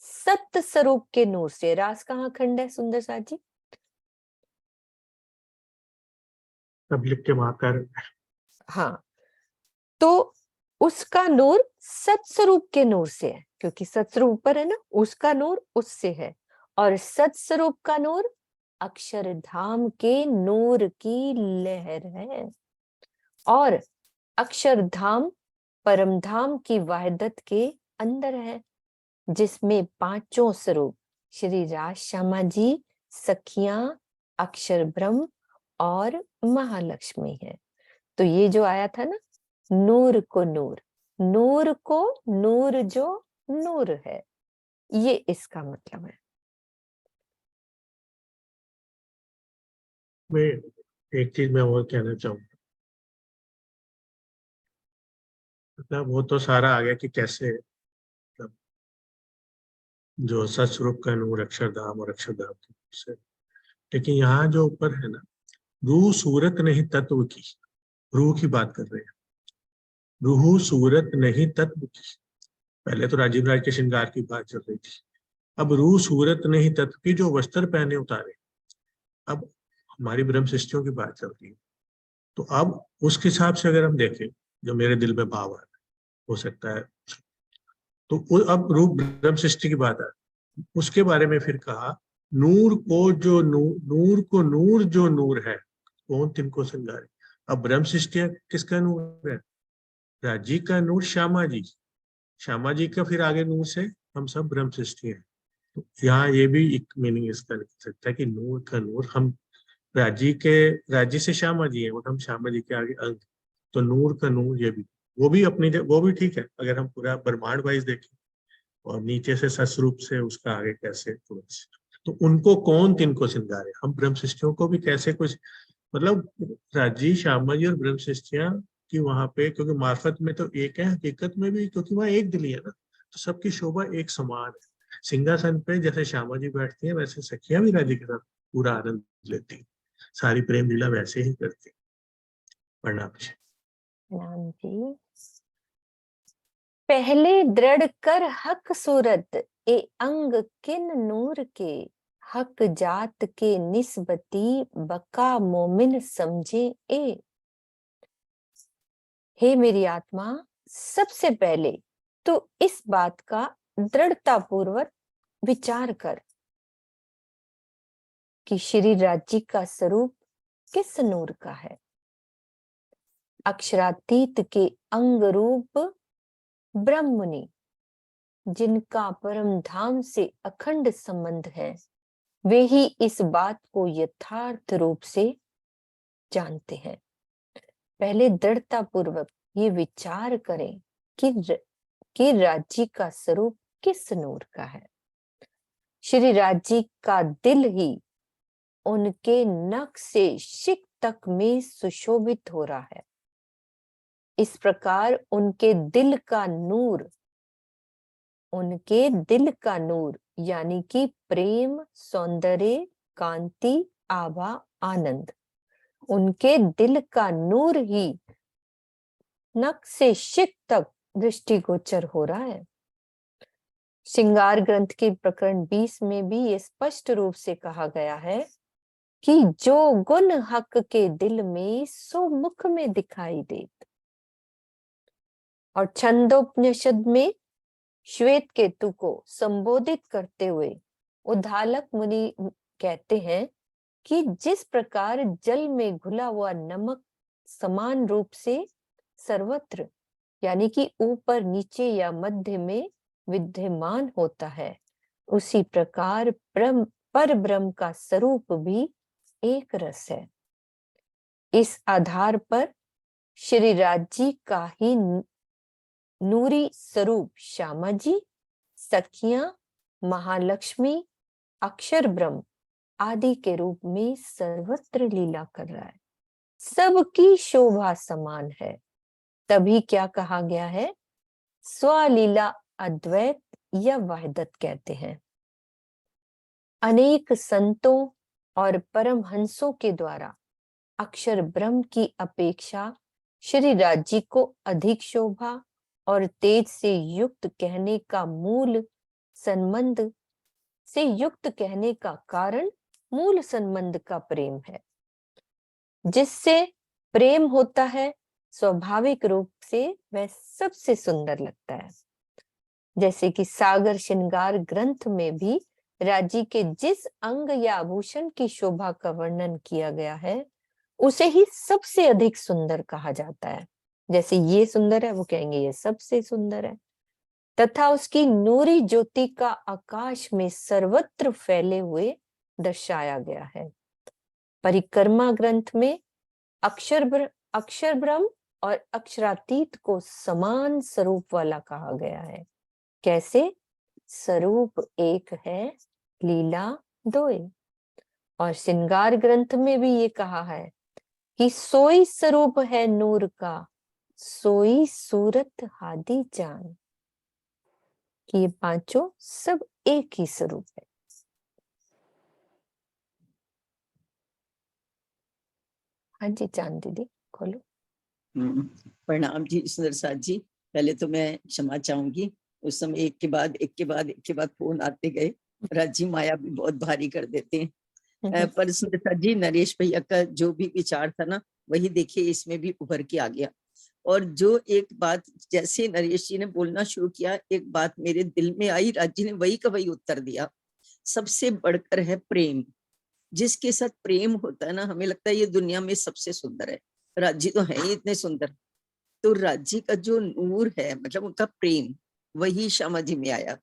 सत्य स्वरूप के नूर से। रास कहाँ खंड है सुंदर साथ जी? सब लिख के महाकार। हाँ, तो उसका नूर सत्स्वरूप के नूर से है, क्योंकि सत्स्वरूप ऊपर है ना, उसका नूर उससे है। और सत्स्वरूप का नूर अक्षरधाम के नूर की लहर है, और अक्षरधाम परमधाम की वाहिदत के अंदर है, जिसमें 5 स्वरूप श्री राज श्यामा जी, सखियां, अक्षर ब्रह्म और महालक्ष्मी है। तो ये जो आया था ना, नूर को नूर, नूर को नूर जो नूर है, ये इसका मतलब है। मैं एक चीज मैं और कहना चाहूंगा, मतलब वो तो सारा आ गया कि कैसे मतलब जो सत्स्वरूप का नूर अक्षरधाम और अक्षरधाम के नूर से, लेकिन यहाँ जो ऊपर है ना, रूह सूरत नहीं तत्व की, रूह की बात कर रहे हैं, रूह सूरत नहीं तत्व की। पहले तो राजीव राज के श्रृंगार की बात चल रही थी, अब रूह सूरत नहीं तत्व की, जो वस्त्र पहने उतारे। अब हमारी ब्रह्म सृष्टियों की बात चल रही है, तो अब उसके हिसाब से अगर हम देखें, जो मेरे दिल में भाव है, हो सकता है, तो अब रूप ब्रह्म सृष्टि की बात है, उसके बारे में फिर कहा, नूर को जो नूर को नूर जो नूर है, कौन तिनको सिंगारे। अब ब्रह्म सृष्टि किसका नूर है, राजी का नूर, श्यामा जी का फिर आगे नूर से हम सब ब्रह्म सृष्टि है। तो यहाँ ये भी एक मीनिंग इसका निकल सकता है कि नूर का नूर, हम राजी से श्यामा जी है और हम श्यामा जी के आगे अंग, तो नूर का नूर ये भी, वो भी ठीक है अगर हम पूरा ब्रह्मांड वाइज देखें, और नीचे से सस्वरूप से उसका आगे कैसे, तो उनको कौन तिनको सिंगारे। हम ब्रह्म सृष्टियों को भी कैसे कुछ, मतलब राजी श्यामा जी और ब्रह्म सृष्टियां कि वहां पे, क्योंकि मार्फत में तो एक है, हकीकत में भी, क्योंकि वहां एक दिली है ना, तो सबकी शोभा एक समान है। सिंहासन पे जैसे श्यामा जी बैठती है, वैसे सखियां भी राजी के साथ पूरा आनंद लेती है, सारी प्रेम लीला वैसे ही करती है। प्रणाम जी। प्रणाम जी। पहले दृढ़ कर हक सूरत, ए अंग किन नूर के, हक जात के निस्बती बका मोमिन समझे ए। हे मेरी आत्मा, सबसे पहले तो इस बात का दृढ़ता पूर्वक विचार कर कि श्री राज्य का स्वरूप किस नूर का है। अक्षरातीत के अंग रूप ब्रह्मनि, जिनका परम धाम से अखंड संबंध है, वे ही इस बात को यथार्थ रूप से जानते हैं। पहले दृढ़ता पूर्वक ये विचार करें कि राज्य का स्वरूप किस नूर का है। श्री राज्य का दिल ही उनके नख से शिक तक में सुशोभित हो रहा है। इस प्रकार उनके दिल का नूर यानी कि प्रेम, सौंदर्य, कांति, आभा, आनंद, उनके दिल का नूर ही नख से शिक तक दृष्टिगोचर हो रहा है। श्रृंगार ग्रंथ के प्रकरण 20 में भी ये स्पष्ट रूप से कहा गया है कि जो गुण हक के दिल में सो मुख में दिखाई देत। और छंदोपनिषद में श्वेत केतु को संबोधित करते हुए उद्दालक मुनि कहते हैं कि जिस प्रकार जल में घुला हुआ नमक समान रूप से सर्वत्र यानी कि ऊपर, नीचे या मध्य में विद्यमान होता है, उसी प्रकार पर ब्रह्म का स्वरूप भी एक रस है। इस आधार पर श्री राज्य का ही नूरी स्वरूप श्यामा जी, सखियां, महालक्ष्मी, अक्षर ब्रह्म आदि के रूप में सर्वत्र लीला कर रहा है। सबकी शोभा समान है। तभी क्या कहा गया है, स्वलीला अद्वैत या वहदत कहते हैं। अनेक संतों और परमहंसों के द्वारा अक्षर ब्रह्म की अपेक्षा श्री राज्य को अधिक शोभा और तेज से युक्त कहने का कारण मूल संबंध का प्रेम है। जिससे प्रेम होता है, स्वाभाविक रूप से वह सबसे सुंदर लगता है। जैसे कि सागर श्रृंगार ग्रंथ में भी राज्य के जिस अंग या आभूषण की शोभा का वर्णन किया गया है, उसे ही सबसे अधिक सुंदर कहा जाता है। जैसे ये सुंदर है, वो कहेंगे ये सबसे सुंदर है। तथा उसकी नूरी ज्योति का आकाश में सर्वत्र फैले हुए दर्शाया गया है। परिक्रमा ग्रंथ में अक्षर ब्रह्म और अक्षरातीत को समान स्वरूप वाला कहा गया है। कैसे? स्वरूप एक है, लीला दोय। और श्रृंगार ग्रंथ में भी ये कहा है कि सोई स्वरूप है नूर का, सोई सूरत हादी जान, कि ये पांचों सब एक ही स्वरूप है। हाँ जी चांद दीदी खोलो। प्रणाम जी सुंदर साथ जी। पहले तो मैं क्षमा चाहूंगी, उस समय एक के बाद फोन आते गए। राजी माया भी बहुत भारी कर देते हैं। पर सुंदर साथ जी, नरेश भैया का जो भी विचार था ना, वही देखिए इसमें भी उभर के आ गया। और जो एक बात जैसे नरेश जी ने बोलना शुरू किया, एक बात मेरे दिल में आई, राजी ने वही का वही उत्तर दिया। सबसे बढ़कर है प्रेम। जिसके साथ प्रेम होता है ना, हमें लगता है ये दुनिया में सबसे सुंदर है। राज्य तो है ही इतने सुंदर। तो राज्य का जो नूर है, मतलब उनका प्रेम, वही श्यामा जी में आया।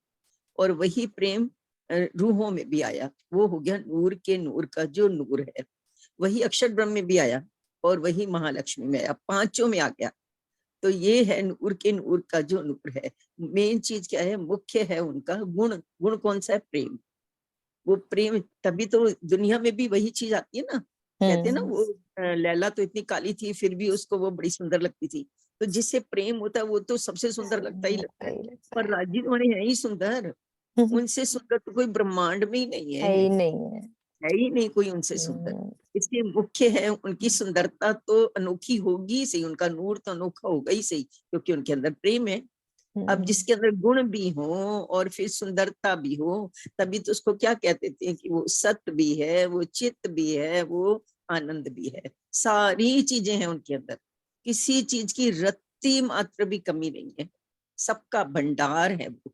और वही प्रेम रूहों में भी आया। वो हो गया नूर के नूर का जो नूर है। वही अक्षर ब्रह्म में भी आया और वही महालक्ष्मी में आया, पांचों में आ गया। तो ये है नूर के नूर का जो नूर है। मेन चीज क्या है? मुख्य है उनका गुण। गुण कौन सा है? प्रेम। वो प्रेम, तभी तो दुनिया में भी वही चीज आती है ना। कहते हैं ना, वो लैला तो इतनी काली थी फिर भी उसको वो बड़ी सुंदर लगती थी। तो जिससे प्रेम होता है वो तो सबसे सुंदर लगता ही लगता है। पर राजी वाले है ही सुंदर, उनसे सुंदर तो कोई ब्रह्मांड में ही नहीं है ही नहीं कोई उनसे सुंदर। इसलिए मुख्य है उनकी सुंदरता तो अनोखी होगी सही, उनका नूर तो अनोखा होगा ही सही, क्योंकि उनके अंदर प्रेम है। अब जिसके अंदर गुण भी हो और फिर सुंदरता भी हो, तभी तो उसको क्या कहते थे कि वो सत्य भी है, वो चित्त भी है, वो आनंद भी है। सारी चीजें हैं उनके अंदर, किसी चीज की रत्ती मात्र भी कमी नहीं है, सबका भंडार है वो।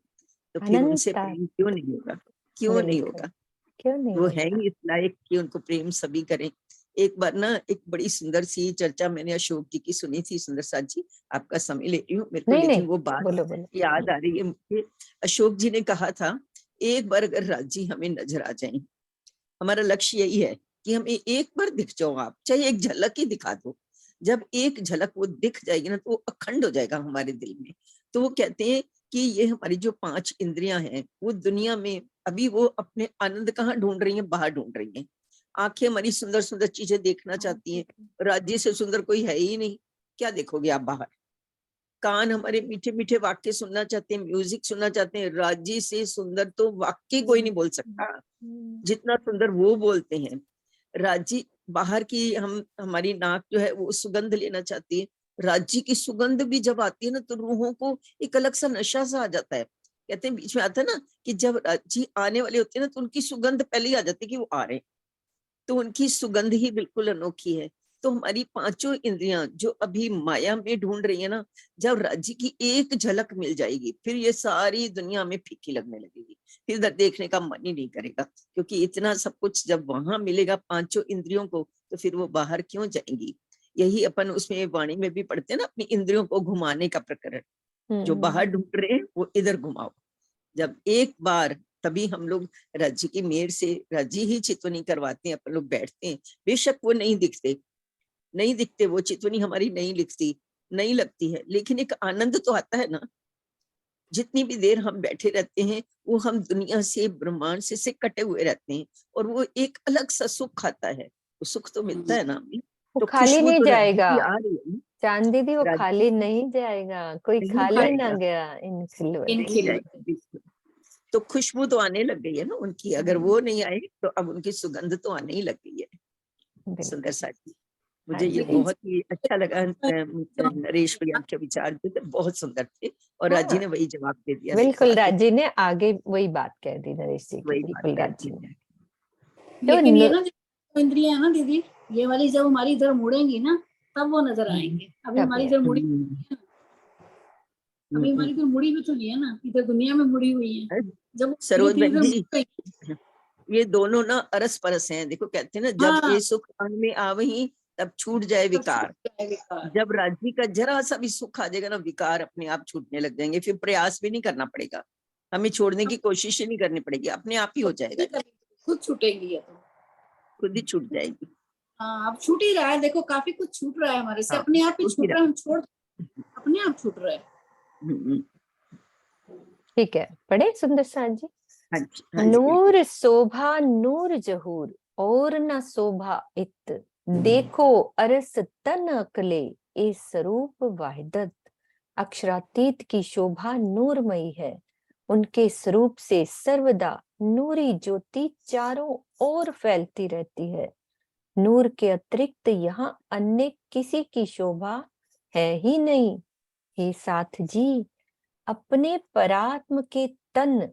तो फिर उनसे अनंता प्रेम क्यों नहीं होगा, क्यों नहीं बिल्कुल, होगा? क्यों नहीं वो है होगा। ही इस लायक कि उनको प्रेम सभी करें। एक बार ना एक बड़ी सुंदर सी चर्चा मैंने अशोक जी की सुनी थी, सुंदर साथ जी, आपका समय ले रही हूँ मेरे को, नहीं लेकिन नहीं, वो बात बोलो बोलो। याद आ रही है मुझे। अशोक जी ने कहा था, एक बार अगर राजी हमें नजर आ जाए, हमारा लक्ष्य यही है कि हमें एक बार दिख जाओ आप, चाहे एक झलक ही दिखा दो। जब एक झलक वो दिख जाएगी ना तो वो अखंड हो जाएगा हमारे दिल में। तो वो कहते हैं कि ये हमारी जो 5 इंद्रियां हैं वो दुनिया में अभी वो अपने आनंद कहाँ ढूंढ रही हैं, बाहर ढूंढ रही हैं। आंखें हमारी सुंदर सुंदर चीजें देखना चाहती हैं, राज्य से सुंदर कोई है ही नहीं, क्या देखोगे आप बाहर। कान हमारे मीठे मीठे वाक्य सुनना चाहते हैं, म्यूजिक सुनना चाहते हैं, राज्य से सुंदर तो वाक्य कोई नहीं बोल सकता जितना सुंदर वो बोलते हैं। राज्य बाहर की हमारी नाक जो है वो सुगंध लेना चाहती है, राज्य की सुगंध भी जब आती है ना तो रूहों को एक अलग सा नशा सा आ जाता है। कहते हैं बीच में आता है ना कि जब राज्य आने वाले होते हैं ना तो उनकी सुगंध पहले ही आ जाती है कि वो आ रहे हैं, तो उनकी सुगंध ही बिल्कुल अनोखी है। तो हमारी 5 इंद्रियां जो अभी माया में ढूंढ रही है ना, जब राज्य की एक झलक मिल जाएगी फिर ये सारी दुनिया में फीकी लगने लगेगी, फिर देखने का मन ही नहीं करेगा, क्योंकि इतना सब कुछ जब वहां मिलेगा 5 इंद्रियों को तो फिर वो बाहर क्यों जाएंगी। यही अपन उसमें वाणी में भी पढ़ते हैं ना, अपनी इंद्रियों को घुमाने का प्रकरण। जो बाहर ढूंढ रहे हैं वो इधर घुमाओ। जब एक बार, तभी हम लोग राज्य की मेहर से राज्य ही चितवनी करवाते हैं, अपन लोग बैठते हैं, बेशक वो नहीं दिखते वो चितवनी हमारी नहीं लिखती, नहीं लगती है, लेकिन एक आनंद तो आता है ना। जितनी भी देर हम बैठे रहते हैं वो हम दुनिया से, ब्रह्मांड से कटे हुए रहते हैं, और वो एक अलग सा सुख आता है, वो सुख तो मिलता है ना हमें। वो तो खाली खुशबू नहीं तो राज्य जाएगा की आ रही है ना, चांद दीदी, वो राज्य खाली नहीं जाएगा, कोई नहीं खाली ना जाएगा, गया इन खिलवत इन नहीं से। जाएगा बिल्कुल। तो खुशबू तो आने लग गई है ना उनकी, अगर वो नहीं आए तो अब उनकी सुगंध तो आने ही लग गई है। सुंदर बिल्कुल। सा जी, हाँ मुझे ये जी, बहुत ही अच्छा लगा। नरेश भैया के विचार जो थे बहुत सुंदर थे, और राजी हाँ ने वही जवाब दे दिया, देखो बिल्कुल, आगे राजी ने आगे वही बात कह दी नरेश जी की, वही बात बिल्कुल कर राजी दी ने। है। तो लेकिन ये ना जो इंद्रियां है ना दीदी, ये वाली जब हमारी इधर मुड़ेंगी ना तब वो नजर आएंगे। अभी हमारी तभी इधर मुड़ी हम्म, अभी हमारी इधर मुड़ी भी तो नहीं है ना, इधर दुनिया में मुड़ी हुई है। जब वो धीरे सरोज धीरे बहन इधर मुड़ जी, गई, ये दोनों ना अरस परस हैं। देखो कहते हैं ना, जब हाँ ये सुख अंग में आवही तब छूट जाए तब छूट विकार। जाएगा। जब राज्य का जरा सा भी सुख आ जाएगा ना, विकार अपने आप छूटने लग जाएंगे, फिर प्रयास भी नहीं करना पड़ेगा, हमें छोड़ने की कोशिश ही नहीं करनी पड़ेगी, अपने आप ही हो जाएगा, खुद छूटेगी ये तो। खुद ही छूट जाएगी। हाँ अब छूट ही रहा है, देखो काफी कुछ छूट रहा है हमारे से, हाँ, अपने आप ही छूट ही छूट रहा है, हम छोड़ अपने आप छूट रहा है। हम्म, ठीक है, पढ़े सुंदर सा जी। हाँ जी, हाँ जी, बिल्कुल। नूर शोभा नूर जहूर, और न शोभा इत, देखो अरस तन अकले, ए स्वरूप वाहिदत। अक्षरातीत की शोभा नूरमयी है, उनके स्वरूप से सर्वदा नूरी ज्योति चारों ओर फैलती रहती है। नूर के अतिरिक्त यहाँ अन्य किसी की शोभा है ही नहीं। हे साथ जी, अपने परात्म के तन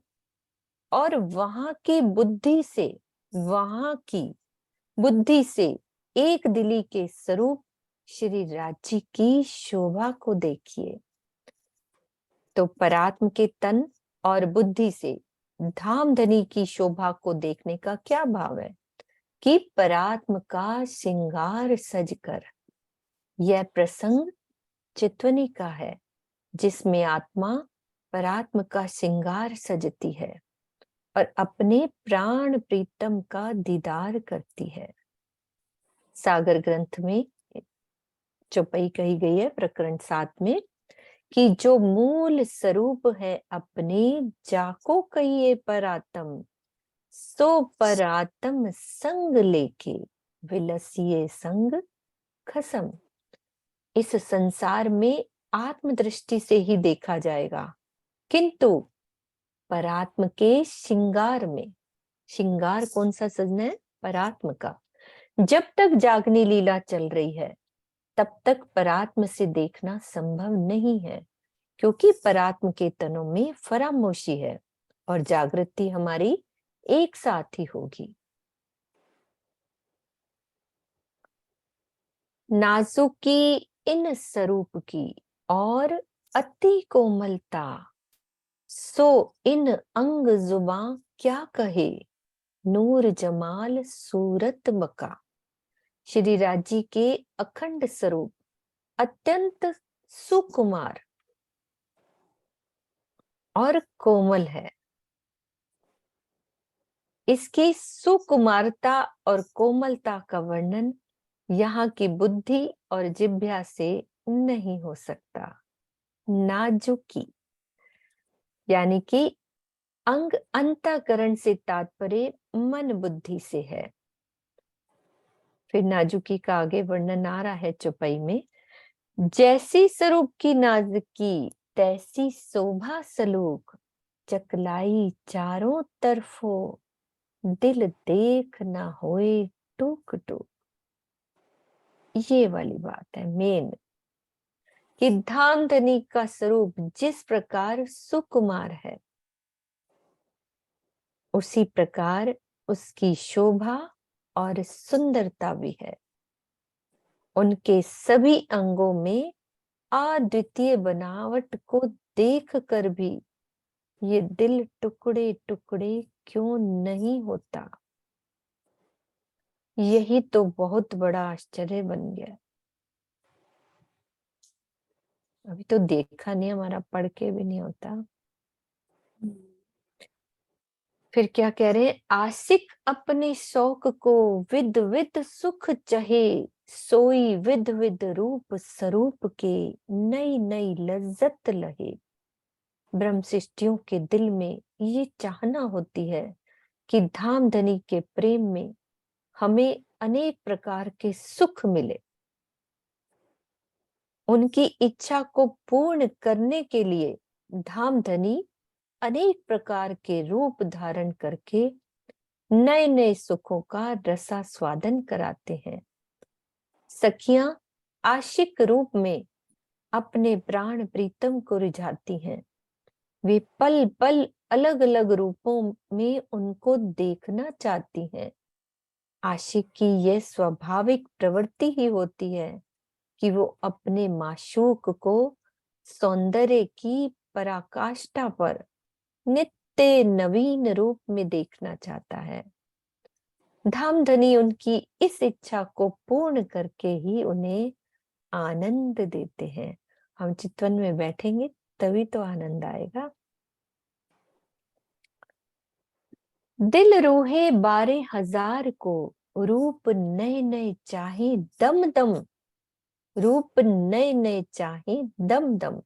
और वहां की बुद्धि से एक दिली के स्वरूप श्री राज्य की शोभा को देखिए। तो परात्म के तन और बुद्धि से धामधनी की शोभा को देखने का क्या भाव है कि परात्म का श्रृंगार सजकर, यह प्रसंग चित्वनी का है जिसमें आत्मा परात्म का श्रृंगार सजती है और अपने प्राण प्रीतम का दीदार करती है। सागर ग्रंथ में चौपाई कही गई है प्रकरण 7 में कि जो मूल स्वरूप है अपने, जाको कहिए परात्म, सो परात्म संग लेके विलसिए संग खसम। इस संसार में आत्म दृष्टि से ही देखा जाएगा, किंतु परात्म के श्रृंगार में, श्रृंगार कौन सा सजना है? परात्म का। जब तक जागनी लीला चल रही है तब तक परात्म से देखना संभव नहीं है, क्योंकि परात्म के तनों में फरामोशी है और जागृति हमारी एक साथ ही होगी। नाजुकी इन स्वरूप की और अति कोमलता, सो इन अंग जुबां क्या कहे, नूर जमाल सूरत बका। श्री राज जी के अखंड स्वरूप अत्यंत सुकुमार और कोमल है। इसकी सुकुमारता और कोमलता का वर्णन यहाँ की बुद्धि और जिह्वा से नहीं हो सकता। नाजुकी यानी कि अंग अंतःकरण से तात्पर्य मन बुद्धि से है। फिर नाजुकी का आगे वर्णन आ रहा है चौपाई में। जैसी स्वरूप की नाजुकी तैसी शोभा सलूक, चकलाई चारों तरफों दिल देख ना होए टूक टूक। ये वाली बात है मेन, कि धामधनी का स्वरूप जिस प्रकार सुकुमार है, उसी प्रकार उसकी शोभा और सुंदरता भी है। उनके सभी अंगों में अद्वितीय बनावट को देख कर भी ये दिल टुकड़े टुकड़े क्यों नहीं होता। यही तो बहुत बड़ा आश्चर्य बन गया। अभी तो देखा नहीं, हमारा पढ़ के भी नहीं होता। फिर क्या कह रहे हैं, आशिक अपने शौक को विद विद सुख चहे, सोई विद विद रूप स्वरूप के नई नई लज्जत लहे। ब्रह्म सृष्टियों के दिल में ये चाहना होती है कि धामधनी के प्रेम में हमें अनेक प्रकार के सुख मिले। उनकी इच्छा को पूर्ण करने के लिए धामधनी अनेक प्रकार के रूप धारण करके नए नए सुखों का रसास्वादन कराते हैं। सखियां आशिक रूप में अपने प्राण प्रीतम को रिझाती हैं। वे पल पल अलग अलग रूपों में उनको देखना चाहती हैं। आशिक की यह स्वाभाविक प्रवृत्ति ही होती है कि वो अपने माशूक को सौंदर्य की पराकाष्ठा पर नित्य नवीन रूप में देखना चाहता है। धामधनी उनकी इस इच्छा को पूर्ण करके ही उन्हें आनंद देते हैं। हम चितवन में बैठेंगे तभी तो आनंद आएगा। दिल रूहे 12,000 को, रूप नए नए चाहे दम दम। रूप नए नए चाहे दम दम,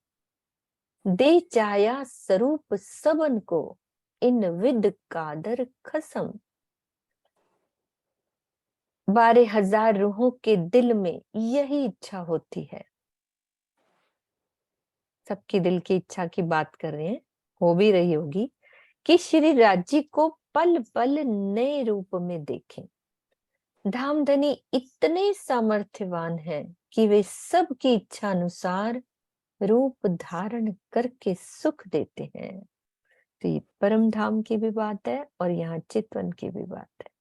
दे चाया स्वरूप सबन को, इन विद कादर खसम। 12,000 रूहों के दिल में यही इच्छा होती है। सबकी दिल की इच्छा की बात कर रहे हैं, हो भी रही होगी, कि श्री राज्य को पल पल नए रूप में देखें। धामधनी इतने सामर्थ्यवान हैं कि वे सबकी इच्छा अनुसार रूप धारण करके सुख देते हैं। तो ये परम धाम की भी बात है और यहाँ चितवन की भी बात है।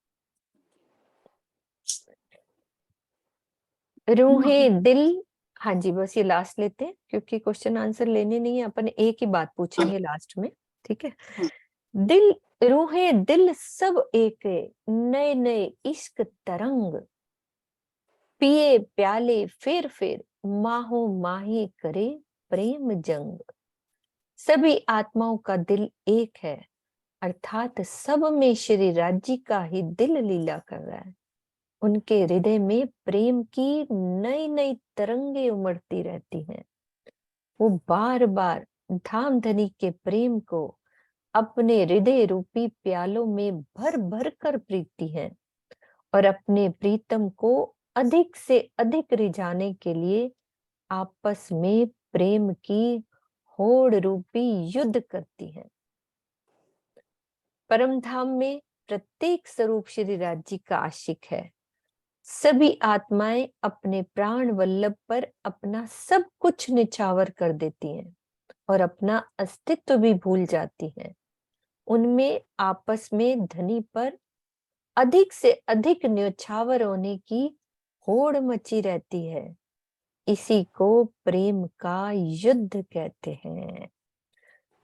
रूहें दिल, हाँ जी बस ये लास्ट लेते हैं क्योंकि क्वेश्चन आंसर लेने नहीं है, अपन एक ही बात पूछेंगे लास्ट में, ठीक है। दिल रूहें दिल सब एक, नए नए इश्क तरंग, पिए प्याले फिर माहो माही करे प्रेम जंग। सभी आत्माओं का दिल एक है, अर्थात सब में श्री राज्य का ही दिल लीला कर रहा है। उनके हृदय में प्रेम की नई नई तरंगे उमड़ती रहती हैं। वो बार बार धामधनी के प्रेम को अपने हृदय रूपी प्यालों में भर भर कर पीती हैं और अपने प्रीतम को अधिक से अधिक रिझाने के लिए आपस में प्रेम की होड़ रूपी युद्ध करती हैं। परम धाम में प्रत्येक स्वरूप श्री राज्य का आशिक है। सभी आत्माएं अपने प्राण वल्लभ पर अपना सब कुछ निछावर कर देती हैं और अपना अस्तित्व भी भूल जाती हैं। उनमें आपस में धनी पर अधिक से अधिक न्योछावर होने की होड़ मची रहती है। इसी को प्रेम का युद्ध कहते हैं।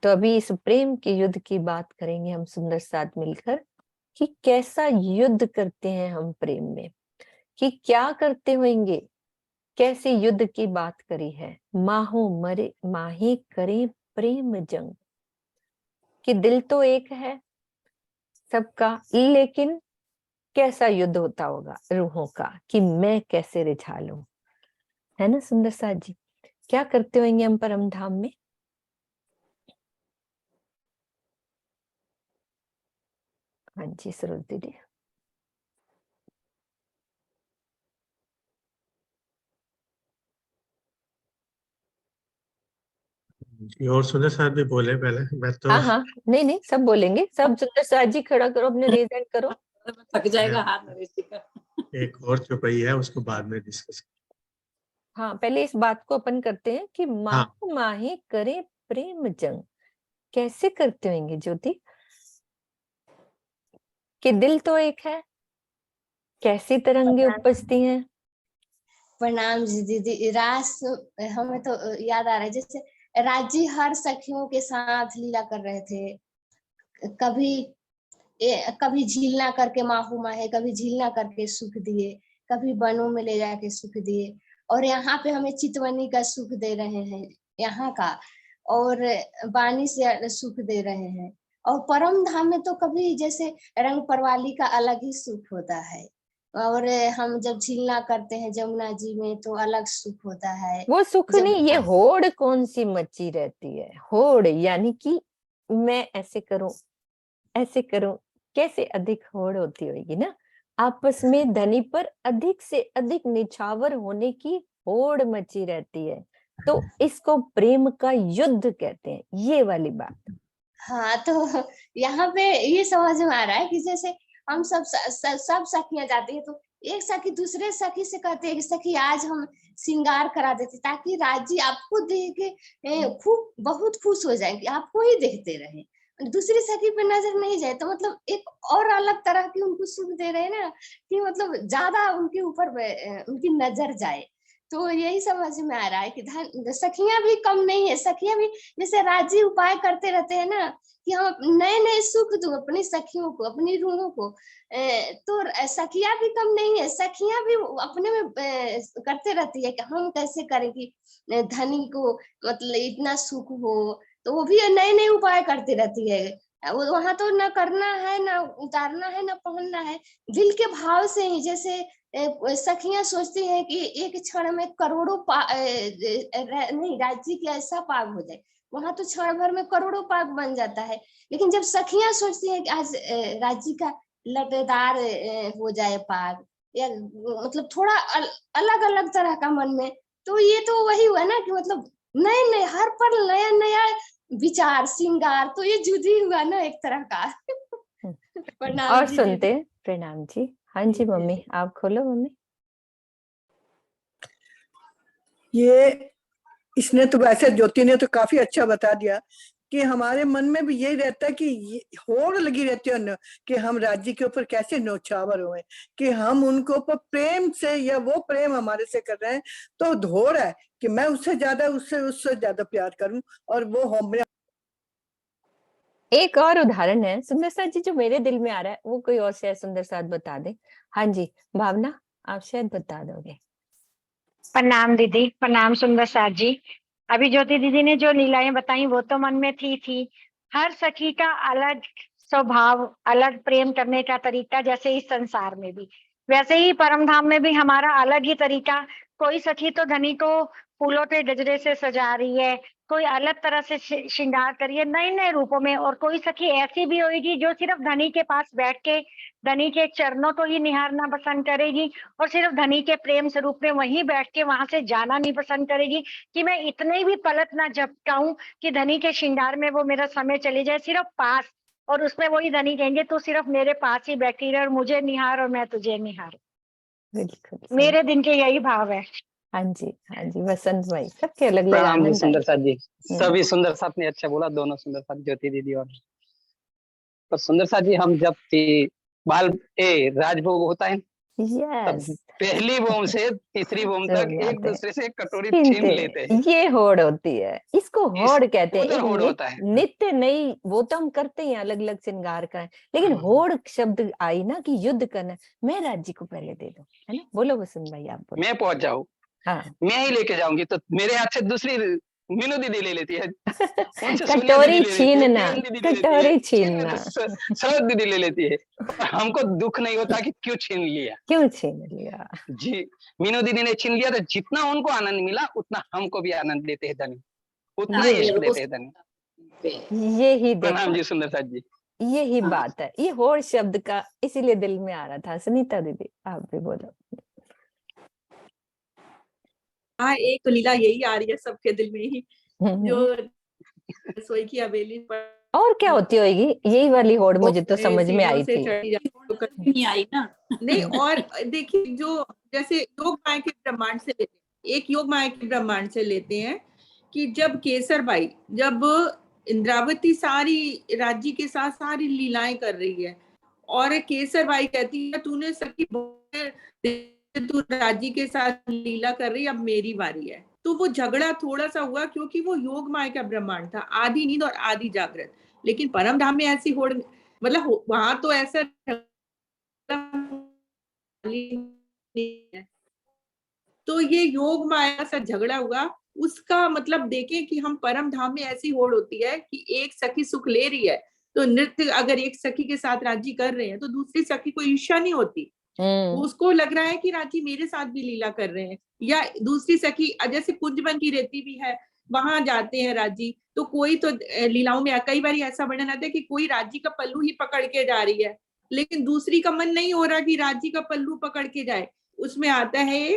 तो अभी इस प्रेम के युद्ध की बात करेंगे हम सुंदर साथ मिलकर कि कैसा युद्ध करते हैं हम प्रेम में, कि क्या करते होंगे, कैसे युद्ध की बात करी है। माहो मरे माहे करें प्रेम जंग, कि दिल तो एक है सबका, लेकिन कैसा युद्ध होता होगा रूहों का, कि मैं कैसे रिझा लूं, है ना सुंदर साथ जी। क्या करते होंगे हम परम धाम में? हाँ जी सरोज दीदी। जी, और सुंदर साहब भी बोले पहले, मैं तो हाँ हाँ, नहीं नहीं, सब बोलेंगे, सब। सुंदर साथ जी खड़ा करो, अपने रेज हैंड करो। थक जाएगा हाथ नरेश जी का। एक और चौपाई है, उसको बाद में डिस्कस। हाँ, पहले इस बात को अपन करते हैं कि हाँ। माह माहे करे प्रेम जंग। कैसे करते होंगे ज्योति? कि दिल तो एक है, कैसी तरंगे उपजती हैं? प्रणाम जी दीदी। रास हमें तो याद आ रहा है, जैसे राजी हर सखियों के साथ लीला कर रहे थे। कभी कभी झीलना करके माहू माहे, कभी झीलना करके सुख दिए, कभी बनों में ले जाके सुख दिए, और यहाँ पे हमें चितवनी का सुख दे रहे हैं यहाँ का, और बानी से सुख दे रहे हैं। और परम धाम में तो कभी जैसे रंग परवाली का अलग ही सुख होता है, और हम जब झीलना करते हैं जमुना जी में तो अलग सुख होता है। वो सुख जब नहीं, ये होड़ कौन सी मची रहती है। होड़ यानी कि मैं ऐसे करूं, ऐसे करूं, कैसे अधिक होड़ होती होगी ना। आपस में धनी पर अधिक से अधिक निछावर होने की होड़ मची रहती है, तो इसको प्रेम का युद्ध कहते हैं, ये वाली बात। हाँ, तो यहाँ पे ये समझ में आ रहा है कि जैसे हम सब सखियां जाती है, तो एक सखी दूसरे सखी से कहते हैं कि सखी आज हम श्रृंगार करा देते, ताकि राजी आपको देख के खूब बहुत खुश हो जाए कि आपको ही देखते रहे, दूसरी सखी पे नजर नहीं जाए। तो मतलब एक और अलग तरह की उनको सुख दे रहे हैं ना, कि मतलब ज्यादा उनके ऊपर उनकी नजर जाए। तो यही समझ में आ रहा है कि सखियां भी कम नहीं है, सखियां भी जैसे राजी उपाय करते रहते हैं ना, कि हम नए नए सुख दूं अपनी सखियों को, अपनी रूहों को। तो सखियां भी कम नहीं है, सखियां भी अपने में करते रहती है कि हम कैसे करें कि धनी को मतलब इतना सुख हो। तो वो भी नए नए उपाय करती रहती है। वो वहां तो न करना है, न उतारना है, न पहनना है, दिल के भाव से ही। जैसे सखियां सोचती हैं कि एक क्षण में करोड़ों नहीं राज्य की ऐसा पाग हो जाए, वहां तो क्षण भर में करोड़ों पाग बन जाता है। लेकिन जब सखियां सोचती हैं कि आज राज्य का लटेदार हो जाए पाग, या मतलब थोड़ा अलग अलग तरह का मन में, तो ये तो वही हुआ ना कि मतलब नए नए हर पल नया नया विचार श्रृंगार, तो ये जुद ही हुआ ना एक तरह का। प्रणाम और जी सुनते दीदी। हैं। प्रणाम जी। हाँ जी मम्मी, आप खोलो मम्मी। ये इसने तो वैसे ज्योति ने तो काफी अच्छा बता दिया कि हमारे मन में भी यही रहता है कि होड़ लगी रहती है कि हम राज्य के ऊपर कैसे न्यौछावर हुए, कि हम उनको ऊपर प्रेम से, या वो प्रेम हमारे से कर रहे हैं, तो होड़ है कि मैं उससे ज्यादा प्यार करूं, और वो हमने। एक और उदाहरण है सुंदर साथ जी जो मेरे दिल में आ रहा है, वो कोई और शायद सुंदर साथ बता दे। हाँ जी भावना, आप शायद बता दोगे। प्रणाम दीदी, प्रणाम सुंदर साथ जी। अभी ज्योति दीदी ने जो लीलाएं बताई वो तो मन में थी। हर सखी का अलग स्वभाव, अलग प्रेम करने का तरीका, जैसे इस संसार में भी वैसे ही परम धाम में भी हमारा अलग ही तरीका। कोई सखी तो धनी को फूलों के गजरे से सजा रही है, कोई अलग तरह से श्रृंगार करी है नए नए रूपों में, और कोई सखी ऐसी भी होगी जो सिर्फ धनी के पास बैठ के धनी के चरणों को ही निहारना पसंद करेगी, और सिर्फ धनी के प्रेम स्वरूप में वहीं बैठ के वहां से जाना नहीं पसंद करेगी, कि मैं इतने भी पलक ना झपकाऊं कि धनी के श्रृंगार में वो मेरा समय चले जाए, सिर्फ पास। और उसमें वही धनी कहेंगे तू सिर्फ मेरे पास ही बैठी रहे और मुझे निहार और मैं तुझे निहार। बिल्कुल सही। मेरे दिन के यही भाव है। हाँ जी वसंत भाई, सबके अलग अलग प्रणाम जी आनंद सुंदर आए। साथ जी। सभी सुंदर साथ ने अच्छा बोला, दोनों सुंदर साथ ज्योति दीदी और सुंदर साथ जी। हम जब बाल राजभोग होता है तब यस, पहली बोम से तीसरी बोम तक एक जाते हैं, दूसरे से कटोरी छीन छीनते लेते हैं। हैं। ये होड़ होती है, इसको इस होड़ कहते हैं। उधर एक होड़ होता है। नित्य नई, वो तो हम करते हैं अलग अलग श्रृंगार का, लेकिन हाँ। होड़ शब्द आई ना कि युद्ध करना, मैं राज्य को पहले दे दूं, है ना। बोलो वसंत भाई, आप बोलो। मैं पहुंच जाऊं, हाँ मैं ही लेके जाऊंगी, तो मेरे हाथ से दूसरी मीनू दीदी ले लेती है, उनसे सोनिया कटोरी दीदी ले लेती है, छीनना, किरण दीदी ले लेती है, कटोरी छीन में छीनना, तो शरद दीदी ले लेती है, और हमको दुख नहीं होता कि क्यों छीन लिया। क्यों छीन लिया। जी, मीनू दीदी ने छीन लिया तो जितना उनको आनंद मिला उतना हमको भी आनंद देते हैं धनी, उतना ये इश्क देते हैं धनी। यही प्रणाम देखो, जी सुंदर साथ जी। यही बात है, ये होड़ शब्द का इसीलिए दिल में आ रहा था। सुनीता दीदी, आप भी बोलो। हाँ, एक तो लीला यही आ रही है सबके दिल में ही, जो रसोई की हवेली पर और क्या होती होगी, यही वाली होड़ मुझे तो समझ में आई से थी। चढ़ी जाती है, तो कभी नहीं आई ना। नहीं। और देखिए, जो जैसे योग माया के ब्रह्मांड से लेते हैं, एक योग माया के ब्रह्मांड से लेते हैं कि जब केसर बाई, जब इंद्रावती सारी राज्य के साथ सारी लीलाएं कर रही है, और केसर बाई कहती है तूने सखी तू राज्य के साथ लीला कर रही, अब मेरी बारी है। तो वो झगड़ा थोड़ा सा हुआ, क्योंकि वो योग माया का ब्रह्मांड था, आधी नींद और आधी जागृत। लेकिन परम धाम में ऐसी होड़, मतलब वहां तो ऐसा तो ये योग माया सा झगड़ा हुआ। उसका मतलब देखें कि हम परम धाम में ऐसी होड़ होती है कि एक सखी सुख ले रही है, तो नृत्य अगर एक सखी के साथ राजी कर रहे हैं तो दूसरी सखी को ईर्ष्या नहीं होती, उसको लग रहा है कि राजी मेरे साथ भी लीला कर रहे हैं। या दूसरी सखी, जैसे कुंजबन की रेती भी है, वहां जाते हैं राजी, तो कोई तो लीलाओं में कई बार ऐसा वर्णन आता है कि कोई राजी का पल्लू ही पकड़ के जा रही है, लेकिन दूसरी का मन नहीं हो रहा कि राजी का पल्लू पकड़ के जाए। उसमें आता है,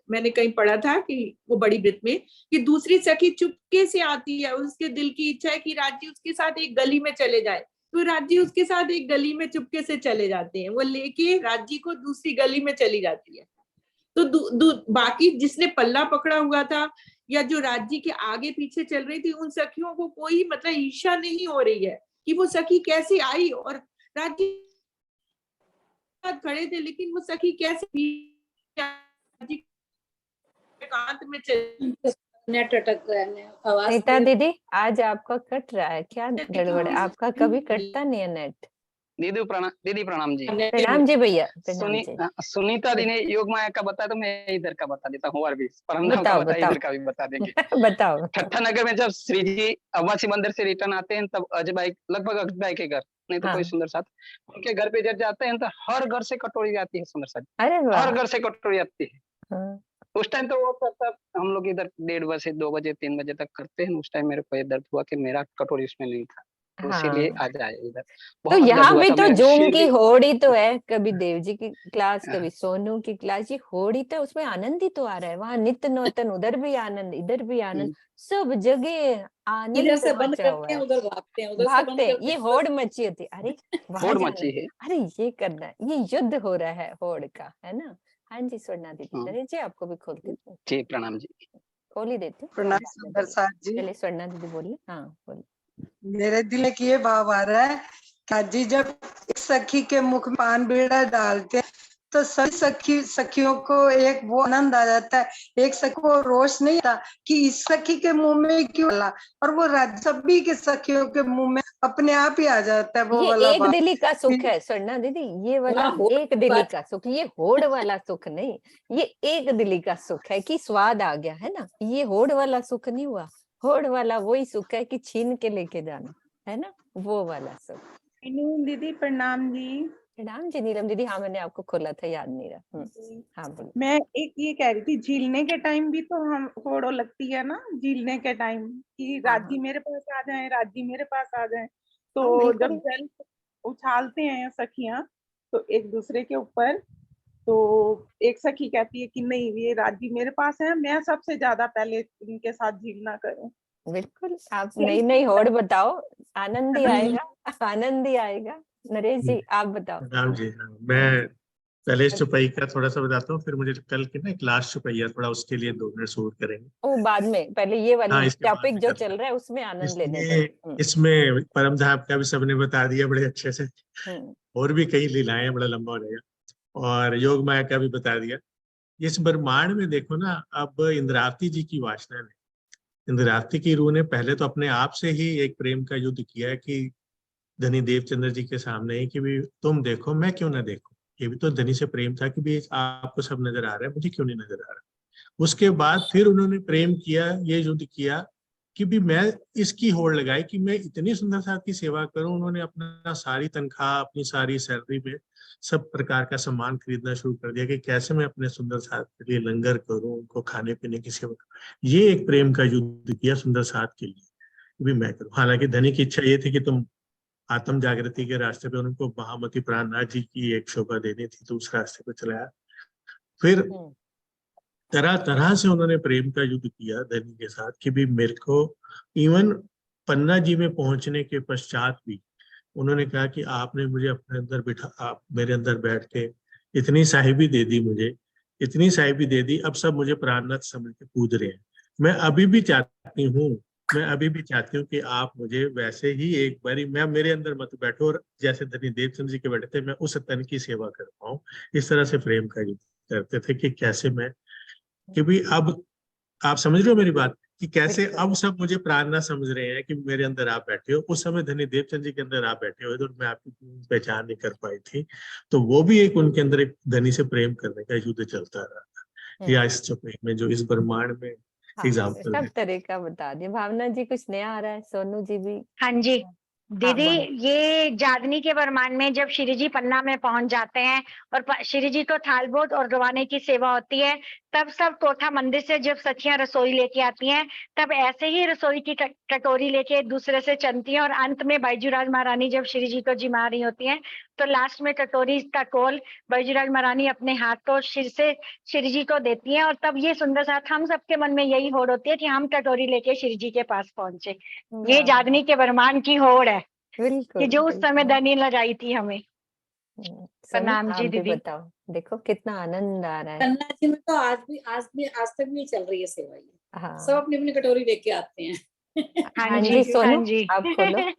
मैंने कहीं पढ़ा था कि वो बड़ी वृत्त में, कि दूसरी सखी चुपके से आती है, उसके दिल की इच्छा है कि राजी उसके साथ एक गली में चले जाए, तो राजी उसके साथ एक गली में चुपके से चले जाते हैं, वो लेके राजी को दूसरी गली में चली जाती है। तो बाकी जिसने पल्ला पकड़ा हुआ था या जो राजी के आगे पीछे चल रही थी, उन सखियों को कोई मतलब ईर्ष्या नहीं हो रही है कि वो सखी कैसे आई, और राजी खड़े थे, लेकिन वो सखी कैसे एकांत में नेट अटक गया है, आवाज नीता दीदी, आज आपका कट रहा है, क्या गड़बड़ है? आपका कभी कटता नहीं है नेट। दीदी प्रणाम जी। प्रणाम जी भैया, प्रणाम जी। सुनीता दी ने योग माया का बताया, तो मैं इधर का बता देता हूँ, और भी परम धाम का बताओ बताया, बताओ इधर का भी बता देंगे। बताओ। ठट्ठा नगर में जब श्री जी अब्बासी मंदिर से रिटर्न आते हैं, तब अजय भाई, लगभग अजय भाई के घर, नहीं तो हाँ। कोई सुंदर साथ, उनके घर पे जब जाते हैं तो हर घर से कटोरी आती है सुंदर साथ, अरे वाह। हर घर से कटोरी आती है। हाँ। उस टाइम तो वो तब हम लोग इधर 1:30 बजे 2 बजे 3 बजे तक करते हैं। उस टाइम मेरे को ये दर्द हुआ कि मेरा कटोरी उसमें नहीं था, तो इसीलिए हाँ। आ जाए इधर। तो बहुत दर्द यहाँ हुआ भी था, तो मैं जूम फिर की भी होड़ी तो है, कभी देव जी की क्लास, कभी सोनू की क्लास, ये होड़ी तो उसमें आनंद ही तो आ रहा है। वहां नित्य नौतन, उधर भी आनंद, इधर भी आनंद, सब जगह आनंद इधर से बंद मचा हुआ करते हैं, है। उधर भागते हैं, उधर से बंद भागते हैं, करते ये हैं, होड़ मची होती, अरे वहां होड़ जाना मची है। अरे ये करना है, ये युद्ध हो रहा है होड़ का, है ना। हाँ जी, स्वर्णा दीदी, हाँ। नरेश जी आपको भी खोल के जी प्रणाम जी। खोल ही देती हूँ। प्रणाम सुंदर साथ जी। चलिए स्वर्णा दीदी बोलिए। हाँ बोलिए। मेरे दिल में ये भाव आ रहा है कि जी जब एक सखी के मुख में पान बीड़ा डालते हैं तो सभी सखियों को एक वो आनंद आ जाता है। एक सखी को रोष नहीं आता कि इस सखी के मुंह में क्यों डाला, और वो सभी के सखियों के मुंह में अपने आप ही आ जाता है वो ये वाला एक भाव। दिली का सुख है स्वर्णा दीदी, ये वाला एक दिली का सुख, ये होड़ वाला सुख नहीं, ये एक दिली का सुख है कि स्वाद आ गया, है ना। ये होड़ वाला सुख नहीं हुआ, होड़ वाला वही सुख है कि छीन के लेके जाना, है ना, वो वाला सुख। दीदी प्रणाम जी। प्रणाम जी नीलम दीदी। हाँ मैंने आपको खोला था, याद नहीं रहा। हाँ बोलो। मैं एक ये कह रही थी, झीलने के टाइम भी तो हम होड़ो लगती है ना, झीलने के टाइम कि राजी मेरे पास आ जाए, राजी मेरे पास आ जाए। तो जब जल उछालते हैं सखियां तो एक दूसरे के ऊपर, तो एक सखी कहती है कि नहीं ये राजी मेरे पास है, मैं सबसे ज्यादा पहले इनके साथ झीलना करूं। बिल्कुल, आप नई नई होड़ बताओ, आनंद ही आएगा, आनंद ही आएगा। नरेश जी आप बताओ। प्रणाम जी। हाँ, मैं पहले इस चौपाई का थोड़ा सा बताता हूँ, फिर मुझे कल के ना एक लास्ट चौपाई थोड़ा उसके लिए 2 मिनट शूट करेंगे। वो बाद में, पहले ये हाँ, वाली इसके बाद टॉपिक में जो करते चल हैं। रहा है उसमें आनंद लेने इसमें दो। इसमें परम धाम का भी सबने बता दिया बड़े अच्छे से, हम्म, और भी कई लीलाएं, बड़ा लंबा हो जाएगा, और योग माया का भी बता दिया। इस ब्रह्मांड में देखो ना, अब इंद्रावती जी की वासना ने, इंद्रावती की रूह ने पहले तो अपने आप से ही एक प्रेम का युद्ध किया कि धनी देवचंद्र जी के सामने ही कि भी तुम देखो मैं क्यों ना देखूं। ये भी तो धनी से प्रेम था कि भी आपको सब नजर आ रहा है, मुझे क्यों नहीं नजर आ रहा। उसके बाद फिर उन्होंने प्रेम किया, ये युद्ध किया कि भी मैं इसकी होड़ लगाई कि मैं इतनी सुंदर साथ की सेवा करूं। उन्होंने अपना सारी तनख्वाह, अपनी सारी सैलरी में सब प्रकार का सामान खरीदना शुरू कर दिया कि कैसे मैं अपने सुंदर साथ के लिए लंगर करूं, उनको खाने पीने की सेवा करूं। ये एक प्रेम का युद्ध किया सुंदर साथ के लिए भी मैं करूं। हालांकि धनी की इच्छा ये थी कि तुम आत्म जागृति के रास्ते पे, उनको महामती प्राणनाथ जी की एक शोभा देनी थी, तो उस रास्ते पे चलाया। फिर तरह तरह से उन्होंने प्रेम का युद्ध किया धनी के साथ कि भी मेरे को, इवन पन्ना जी में पहुंचने के पश्चात भी उन्होंने कहा कि आपने मुझे अपने अंदर बिठा, आप मेरे अंदर बैठ के इतनी साहिबी दे दी मुझे, इतनी साहिबी दे दी, अब सब मुझे प्राणनाथ समझ के कूद रहे हैं। मैं अभी भी चाहती हूँ कि आप मुझे वैसे ही एक बारी, मैं मेरे अंदर मत बैठो, और जैसे धनी देवचंद्र जी के बैठे थे मैं उस तन की सेवा कर पाऊँ। इस तरह से प्रेम का युद्ध करते थे कि कैसे मैं, कि भी अब आप समझ रहे हो मेरी बात, कि कैसे अब सब मुझे प्राणनाथ समझ रहे हैं कि मेरे अंदर आप बैठे हो। उस समय धनी देवचंद जी के अंदर आप बैठे हुए थे और मैं आपकी पहचान नहीं कर पाई थी। तो वो भी एक उनके अंदर एक धनी से प्रेम करने का युद्ध चलता रहा था। या इस चौपाई में जो इस ब्रह्मांड में एग्जाम्पल सब तरह का बता दिया। भावना जी कुछ नया आ रहा है, सोनू जी भी। हाँ जी दीदी, बोलो। ये जागनी के वरमान में जब श्री जी पन्ना में पहुंच जाते हैं और श्री जी को थालबोट और रवाने की सेवा होती है, तब सब कोठा मंदिर से जब सखियां रसोई लेके आती हैं, तब ऐसे ही रसोई की कटोरी लेके एक दूसरे से चलती हैं, और अंत में बैजूराज महारानी जब श्री जी को जिमा रही होती हैं, तो लास्ट में कटोरी का कोल बैजूराज महारानी अपने हाथ को सिर से श्री जी को देती हैं, और तब ये सुंदर साथ हम सबके मन में यही होड़ होती है कि हम कटोरी लेके श्री जी के पास पहुंचे। ये जागनी के वरमान की होड़ है कि जो उस समय धनी लगाई थी हमें। प्रणाम जी दीदी। बताओ, देखो कितना आनंद आ रहा है। पन्ना जी में तो आज तक भी चल रही है सेवा ये। हाँ। सब अपनी अपनी कटोरी लेके आते हैं। हाँ जी सोनू जी आप खोलो।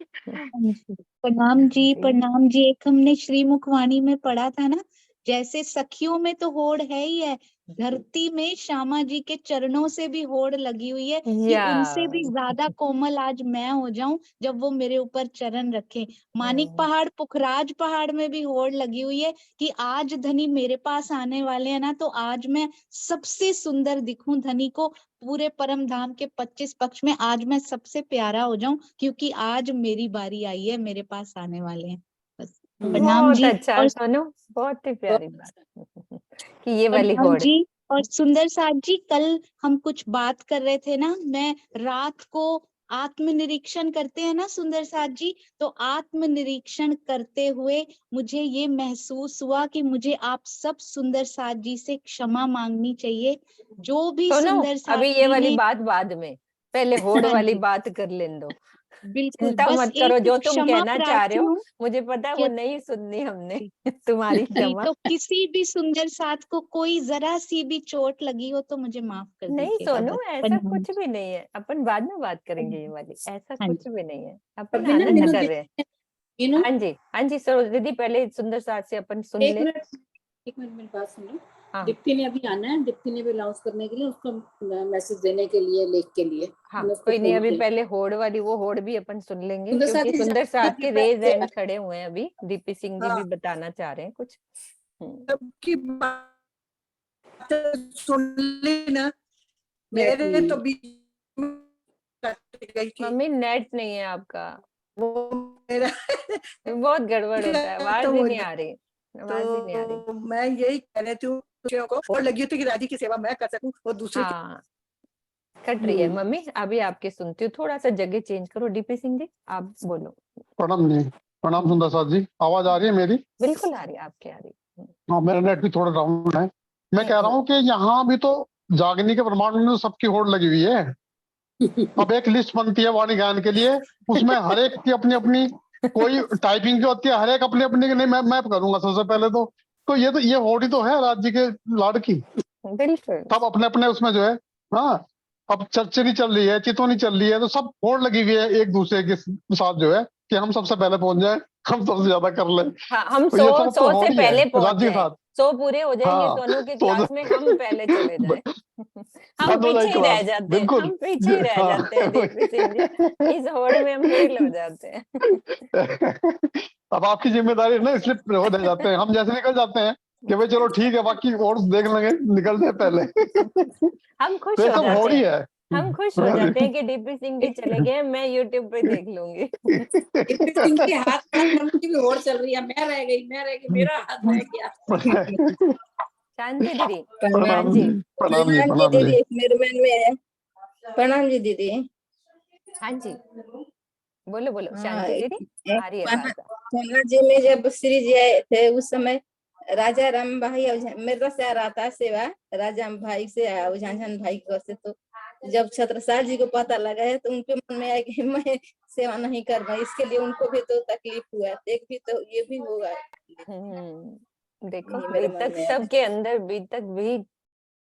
प्रणाम जी, प्रणाम जी। एक हमने श्रीमुखवाणी में पढ़ा था ना, जैसे सखियों में तो होड़ है ही है, धरती में श्यामा जी के चरणों से भी होड़ लगी हुई है कि उनसे भी ज्यादा कोमल आज मैं हो जाऊं जब वो मेरे ऊपर चरण रखे। मानिक पहाड़, पुखराज पहाड़ में भी होड़ लगी हुई है कि आज धनी मेरे पास आने वाले हैं ना, तो आज मैं सबसे सुंदर दिखूं धनी को। पूरे परम धाम के 25 पक्ष में आज मैं सबसे प्यारा हो जाऊं, क्योंकि आज मेरी बारी आई है, मेरे पास आने वाले हैं। बस प्रणाम बहुत जी। अच्छा और सोनू, बहुत ही प्यारी बात कि ये वाली प्रणाम होड़। जी। और सुंदर साथ जी, कल हम कुछ बात कर रहे थे ना, मैं रात को आत्मनिरीक्षण करते हैं ना सुंदर साथ जी, तो आत्मनिरीक्षण करते हुए मुझे ये महसूस हुआ कि मुझे आप सब सुंदर साथ जी से क्षमा मांगनी चाहिए। जो भी सुंदर साथ अभी ये वाली ने बात बाद में, पहले होड़ हाँ वाली जी। बात कर लेने दो। बिल्कुल, चिंता बस मत करो, एक जो तुम क्षमा कहना चाह रहे प्रार्थी हो हूँ मुझे पता है कि वो नहीं सुननी हमने तुम्हारी जी, क्षमा। तो किसी भी सुंदर साथ को कोई जरा सी भी चोट लगी हो तो मुझे माफ कर नहीं दीजिएगा। सोनू, बस ऐसा प्रणाम। कुछ भी नहीं है, अपन बाद में बात करेंगे ये वाली। ऐसा हाँ कुछ जी। भी नहीं है, अपन अभी ना आनंद मीनू कर रहे हैं। मीनू हाँ जी सरोज दीदी, पहले सुंदर साथ से अपन सुन एक ले। मिनट मेरी बात सुनो। हाँ। दीप्ति ने अभी आना है, दीप्ति ने भी अनाउंस करने के लिए, उसको मैसेज देने के लिए, लेख के लिए। हाँ कोई नहीं, अभी पहले होड़ वाली वो होड़ भी अपन सुन लेंगे, क्योंकि सुंदर साथ के रेज एंड खड़े हुए हैं अभी। दीपी सिंह जी भी बताना चाह रहे हैं कुछ। सबकी बात सुन ली ना, मेरे तो बीच में कट गई थी। मम्मी नेट नहीं है आपका, वो मेरा बहुत गड़बड़ होता है, आवाज ही नहीं आ रही, आवाज ही नहीं आ रही। तो मैं यही कह रही थी को, और लगी थी कि राजी की सेवा मैं कर सकूं और दूसरे हाँ कट रही है मम्मी, अभी आपके सुनती हूँ। थोड़ा सा जगह चेंज करो। डीपी सिंह जी आप बोलो। प्रणाम जी, प्रणाम सुंदर साथ जी। आवाज आ रही है मेरी? बिल्कुल आ रही है, आपकी आ रही है। हाँ, मेरा नेट भी थोड़ा डाउन है। मैं कह रहा हूँ कि यहाँ भी तो जागनी के प्रमाण में सबकी होड़ लगी हुई है। अब एक लिस्ट बनती है वाणी ज्ञान के लिए, उसमें हर एक की अपनी अपनी, कोई टाइपिंग की होती है, हर एक अपनी अपनी। नहीं, मैं करूंगा सबसे पहले तो तो ये होड़ी तो है राज्य के लाड़ की। बिल्कुल सब अपने अपने उसमें जो है, हाँ, अब चर्चरी चल रही है, चितौनी चल रही है, तो सब होड़ लगी हुई है एक दूसरे के साथ जो है कि हम सबसे पहले पहुंच जाए, हम सबसे ज्यादा कर ले। हाँ, हम तो ये 100 सब तो 100 से होड़ ही है पहले पहुंच राज्य के जाए, साथ। 100 पूरे हो जाएंगे हाँ, तो अनु के तो क्लास में हम पहले चले जाएं। हम बंद हो जाए पीछे ही रह क्लास, जाते हैं, बिल्कुल। हम पीछे ही रह हाँ। जाते हैं डीपी सिंह जी, इस होड़ में हम फेल हो जाते हैं। अब आपकी जिम्मेदारी है ना, इसलिए हो जाते हैं हम, जैसे निकल जाते हैं कि भाई चलो ठीक है, बाकी और देख लेंगे, निकल जाए पहले। हम खुश तो ये हो सब जाते होड़ ही हैं, है। हम खुश हो जाते हैं कि डीपी सिंह जी चले गए, मैं यूट्यूब पे देख लूंगी। डीपी सिंह के हाथ में की भी होड़ चल रही है, मैं रह गई, मेरा हाथ रह गया। शांति दीदी, हाँ प्रणाम जी, जी, प्रणाम जी, प्रणाम जी। दीदी मेरे मन में है। प्रणाम जी दीदी। हाँ जी, बोलो बोलो हाँ, शांति दीदी, आ रही है बात। पन्ना जी में जब श्री जी आए थे उस समय राजा राम भाई मेरे से आ रहा था सेवा, राजा भाई से झांझन भाई को से, तो जब छत्रसाल जी को पता लगा है तो उनके मन में आया कि मैं सेवा नहीं कर पाई, इसके लिए उनको भी तो तकलीफ हुआ, एक भी तो ये भी होगा। देखो ये मेरे मन बीतक में है। सबके अंदर बीतक भी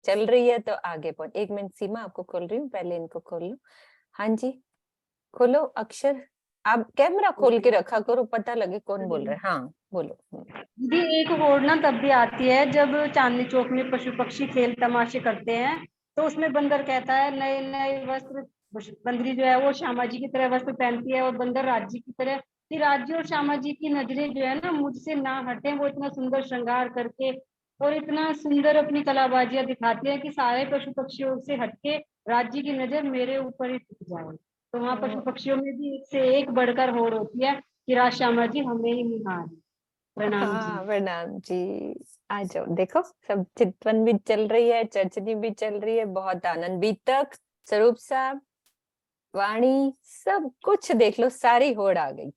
चल रही है तो आगे पहुंच। एक मिनट सीमा आपको खोल रही हूँ, पहले इनको खोल लो। हाँ जी, खोलो अक्षर, आप कैमरा खोल के रखा करो, पता लगे कौन बोल रहा है। हाँ बोलो। दीदी एक होड़ ना तब भी आती है जब चांदनी चौक में पशु पक्षी खेल तमाशे करते हैं, तो उसमें बंदर कहता है नए नए वस्त्र, बंदरी जो है वो श्यामा जी की तरह वस्त्र पहनती है और बंदर राज्य की तरह, कि राज्य और श्यामा जी की नजरें जो है ना मुझसे ना हटे, वो इतना सुंदर श्रृंगार करके और इतना सुंदर अपनी कलाबाजियां दिखाते हैं कि सारे पशु पक्षियों से हटके राज्य की नजर मेरे ऊपर ही टिक जाए। तो वहाँ पशु पक्षियों में भी एक से एक बढ़कर होड़ होती है कि राज श्यामा जी हमें ही निहार। प्रणाम जी। हाँ प्रणाम जी, आ जाओ, देखो सब चितवन भी चल रही है, चर्चनी भी चल रही है, बहुत आनंद। बीतक, स्वरूप साहब, वाणी, सब कुछ देख लो, सारी होड़ आ गई।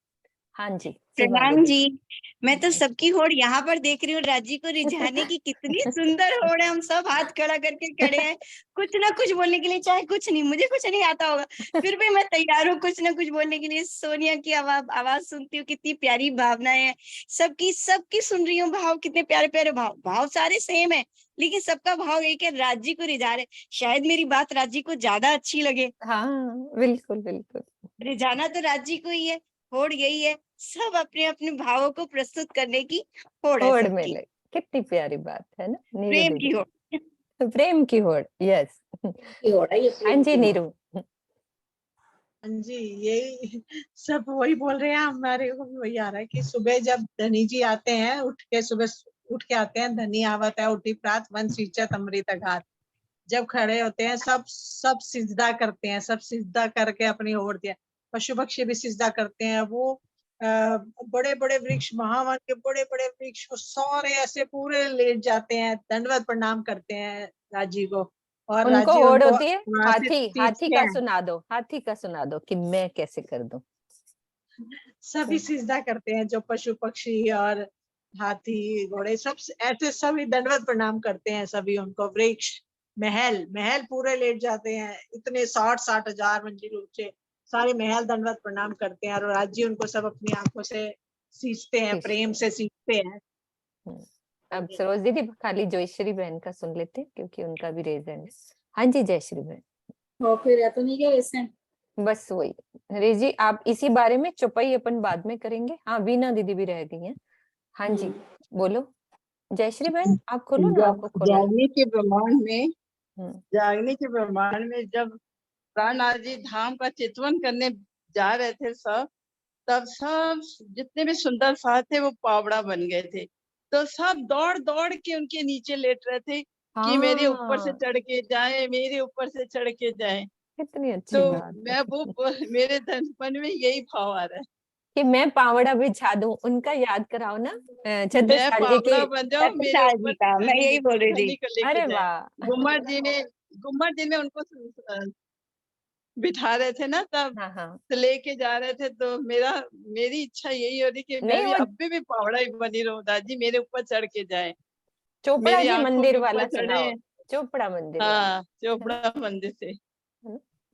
हाँ जी सीमा प्रणाम दीदी। जी। मैं तो सबकी होड़ यहाँ पर देख रही हूँ, राज्य को रिझाने की कितनी सुंदर होड़ है, हम सब हाथ खड़ा करके खड़े हैं कुछ ना कुछ बोलने के लिए, चाहे कुछ नहीं, मुझे कुछ नहीं आता होगा फिर भी मैं तैयार हूँ कुछ ना कुछ बोलने के लिए। सोनिया की आवाज सुनती हूँ, कितनी प्यारी भावनाएं हैं, सबकी सबकी सुन रही हूँ, भाव कितने प्यारे प्यारे भाव सारे सेम है, लेकिन सबका भाव एक है, राज्य को रिझा रहे। शायद मेरी बात राज्य को ज्यादा अच्छी लगे। हाँ बिल्कुल बिल्कुल, रिझाना तो राज्य को ही है, होड़ यही है, सब अपने अपने भावों को प्रस्तुत करने की होड़ है होड़ सबकी। मिले, कितनी प्यारी बात है ना नीरू प्रेम दीदी। की होड़। प्रेम की होड़, यस। होड़ है ये, हाँ प्रेम जी की होड़। नीरू। हाँ जी, यही सब वही बोल रहे हैं, हमारे को भी वही आ रहा है कि सुबह जब धनी जी आते हैं, सुबह उठ के आते हैं, धनी आवत है उठी प्रात वन सींचत अमृत घात, जब खड़े होते हैं सब सिजदा करते हैं, सब सिजदा करके अपनी ओर दिया, पशु पक्षी भी सिजदा करते हैं। वो बड़े बड़े वृक्ष, महावन के बड़े बड़े वृक्ष को सारे ऐसे पूरे लेट जाते हैं, दंडवत प्रणाम करते हैं राजी को, और उनको राजी होड़ उनको होती है, वहां से हाथी सींचते का हैं। सुना दो, हाथी का सुना दो कि मैं कैसे कर दूं। सभी सिजदा करते हैं, जो पशु पक्षी और हाथी घोड़े सब ऐसे सभी दंडवत प्रणाम करते हैं, सभी उनको। वृक्ष, महल महल पूरे लेट जाते हैं, इतने 60 हजार मंजिल ऊंचे सारे महल दंडवत प्रणाम करते हैं, और राज्य उनको सब अपनी आंखों से सींचते हैं, प्रेम से सींचते हैं। अब सरोज दीदी खाली जयश्री बहन का सुन लेते हैं क्योंकि उनका भी रेज है। हाँ जी जयश्री बहन। हो फिर या तो नहीं गया इससे। बस वही हरीश जी, आप इसी बारे में चुपाई अपन बाद में करेंगे। हाँ वीना दीदी भी रह गई हैं। हाँ जी बोलो जयश्री बहन, आप खोलो ना, आपको खोला है। जागने के ब्रह्मांड में, जागने के ब्रह्मांड में जब प्राणनाथ जी धाम का चितवन करने जा रहे थे सब, तब सब जितने भी सुंदर साथ थे वो पावड़ा बन गए थे, तो सब दौड़ दौड़ के उनके नीचे लेट रहे थे कि मेरे ऊपर से चढ़ के जाए, मेरे ऊपर से चढ़ के जाए। कितनी अच्छी तो बात मैं मेरे मन में यही भाव आ रहा है कि मैं पावड़ा बिछा दूं, उनका याद कराओ ना मैं छत्रसाल जी पावड़ा की। बन जाऊं, मेरे छत्रसाल जी ऊपर का, मैं यही बोल रही थी। धनी को लेके अरे जाए। वाह। गुम्मट जी ने उनको बिठा रहे थे ना तब, तो लेके जा रहे थे, तो मेरी इच्छा यही हो रही कि मैं भी अब भी पावड़ा ही बनी रहूं, दादी मेरे ऊपर चढ़ के जाए, चोपड़ा मेरी जी आंखों मंदिर के वाला ऊपर चढ़े। सुनाओ, चोपड़ा मंदिर हाँ चोपड़ा मंदिर से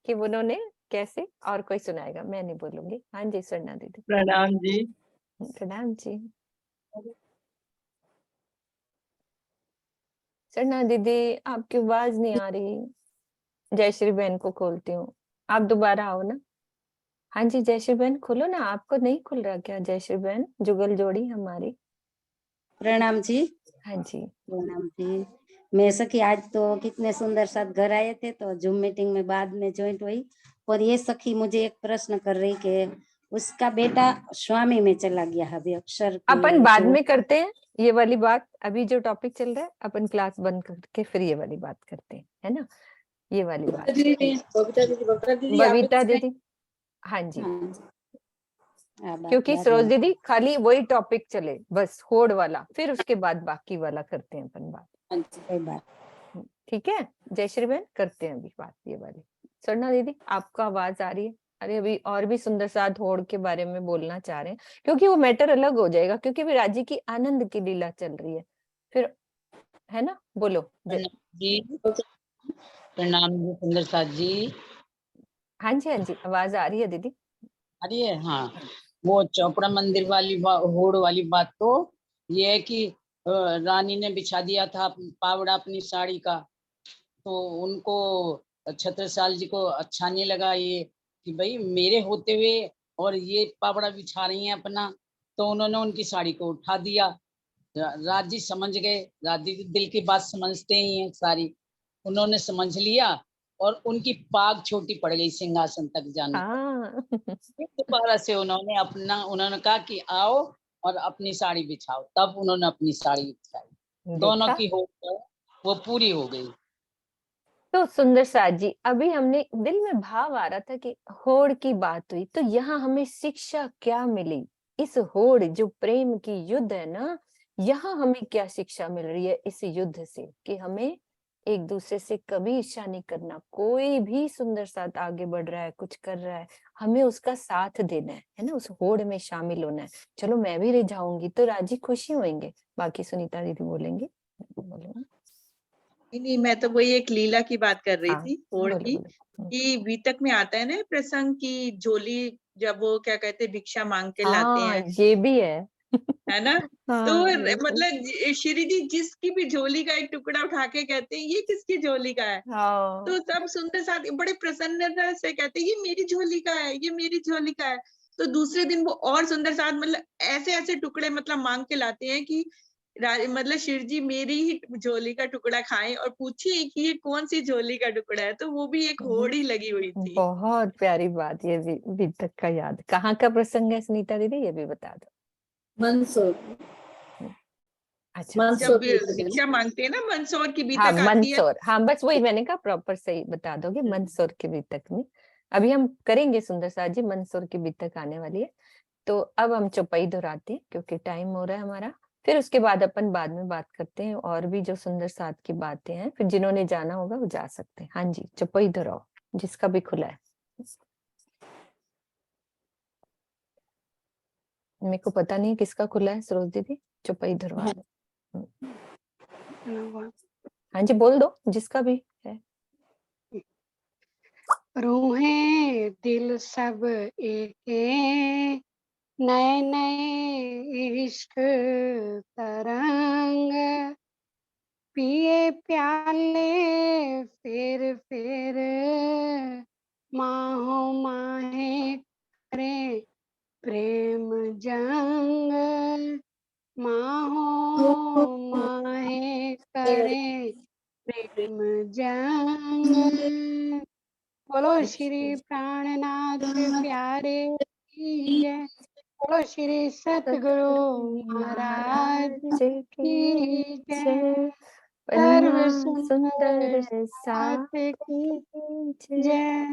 कि उन्होंने कैसे, और कोई सुनाएगा, मैं नहीं बोलूंगी। हाँ जी सुनना दीदी। प्रणाम जी। प्रणाम जी। सरना दीदी आपकी आवाज नहीं आ रही। जयश्री बहन को खोलती हूँ, आप दोबारा आओ ना। हाँ जी जयश्री बहन खोलो ना, आपको नहीं खुल रहा क्या? जयश्री बहन जुगल जोड़ी हमारी। प्रणाम जी। हाँ जी प्रणाम जी। मैं सखी आज तो कितने सुंदर साथ घर आए थे, तो जूम मीटिंग में बाद में ज्वाइंट हुई। और ये सखी मुझे एक प्रश्न कर रही कि उसका बेटा स्वामी में चला गया है अभी अक्षर के अपन बाद जो में करते हैं ये वाली बात। अभी जो टॉपिक चल रहा है अपन क्लास बंद करके फिर ये वाली बात करते हैं, है ना? ये वाली बात बबीता दीदी। हाँ जी क्योंकि सरोज दीदी खाली वही टॉपिक चले बस, होड़ वाला, फिर उसके बाद बाकी वाला करते हैं अपन बात। ठीक है जयश्री बहन, करते हैं अभी बात ये वाली। सरना दीदी आपका आवाज आ रही है? अरे अभी और भी सुंदर साथ होड़ के बारे में बोलना चाह रहे हैं, क्योंकि वो मैटर अलग हो जाएगा, क्योंकि विराज जी की आनंद की लीला चल रही है फिर, है ना? बोलो जी प्रणाम जी सुंदर साथ जी। हाँ जी आवाज आ रही है दीदी? आ रही है। हाँ वो चौपड़ा मंदिर वाली होड़ वाली बात तो ये है कि रानी ने बिछा दिया था पावड़ा अपनी साड़ी का, तो उनको छत्रसाल जी को अच्छा नहीं लगा ये कि भाई मेरे होते हुए और ये पावड़ा बिछा रही हैं अपना, तो उन्होंने उनकी साड़ी को उठा दिया। राज जी समझ गए, राज जी दिल की बात समझते ही हैं सारी, उन्होंने समझ लिया और उनकी पाग छोटी पड़ गई सिंहासन तक जाने तक। फिर दोबारा से उन्होंने कहा कि आओ और अपनी साड़ी बिछाओ, तब उन्होंने अपनी साड़ी बिछाई। दोनों की होड़ वो पूरी हो गई। तो सुंदर साथ जी अभी हमने दिल में भाव आ रहा था कि होड़ की बात हुई, तो यहाँ हमें शिक्षा क्या मिली? इस होड़ जो प्रेम की युद्ध है ना, यहाँ हमें क्या शिक्षा मिल रही है इस युद्ध से? कि हमें एक दूसरे से कभी ईर्ष्या नहीं करना। कोई भी सुंदर साथ आगे बढ़ रहा है, कुछ कर रहा है, हमें उसका साथ देना है ना? उस होड़ में शामिल होना है। चलो मैं भी रह जाऊंगी तो राजी खुशी होंगे, बाकी सुनीता दीदी बोलेंगे। नहीं, मैं तो वही एक लीला की बात कर रही हाँ, थी होड़ बोलो, की, बोलो। कि बीतक में आता है ना प्रसंग की झोली, जब वो क्या कहते हैं भिक्षा मांग के लाते हाँ हैं, ये भी है ना? तो हाँ बिल्कुल। मतलब श्री जी जिसकी भी झोली का एक टुकड़ा उठा के कहते हैं ये किसकी झोली का है, हाँ तो सब सुंदर साथ बड़े प्रसन्नता से कहते हैं ये मेरी झोली का है, ये मेरी झोली का है। तो दूसरे दिन वो और सुंदर साथ मतलब ऐसे ऐसे टुकड़े मतलब मांग के लाते हैं कि मतलब शिव जी मेरी ही झोली का टुकड़ा खाएं और पूछिए कि ये कौन सी झोली का टुकड़ा है। तो वो भी एक होड़ ही लगी हुई थी। बहुत प्यारी बात, ये भी बीतक का याद। कहाँ का प्रसंग है सुनीता दीदी, ये भी बता दो। मंदसौर। अच्छा जब भिक्षा मांगते हैं ना मंदसौर की बीतक हाँ आती है। मंदसौर, हाँ बस वही मैंने कहा प्रॉपर सही बता दोगे। मंदसौर के बीतक में अभी हम करेंगे सुंदर साथ जी, मंदसौर की बीतक आने वाली है। तो अब हम चौपाई दोहराते हैं क्योंकि टाइम हो रहा है हमारा, फिर उसके बाद अपन बाद में बात करते हैं और भी जो सुंदर साथ की बातें हैं, फिर जिन्होंने जाना होगा वो जा सकते हैं। हाँ जी चौपाई दोहराओ जिसका भी खुला है। मेरे को पता नहीं किसका खुला है सरोज दीदी, चौपाई दोहराओ। हाँ जी बोल दो जिसका भी है। रूहें दिल सब एक नए नए इश्क तरंग पिए प्याले फिर माहो माहे करे प्रेम जंग माहो माहे करे प्रेम जंग। बोलो श्री प्राणनाथ प्यारे की जय। बोलो श्री सतगुरु महाराज की जय। सर्व सुंदर साथ की जय।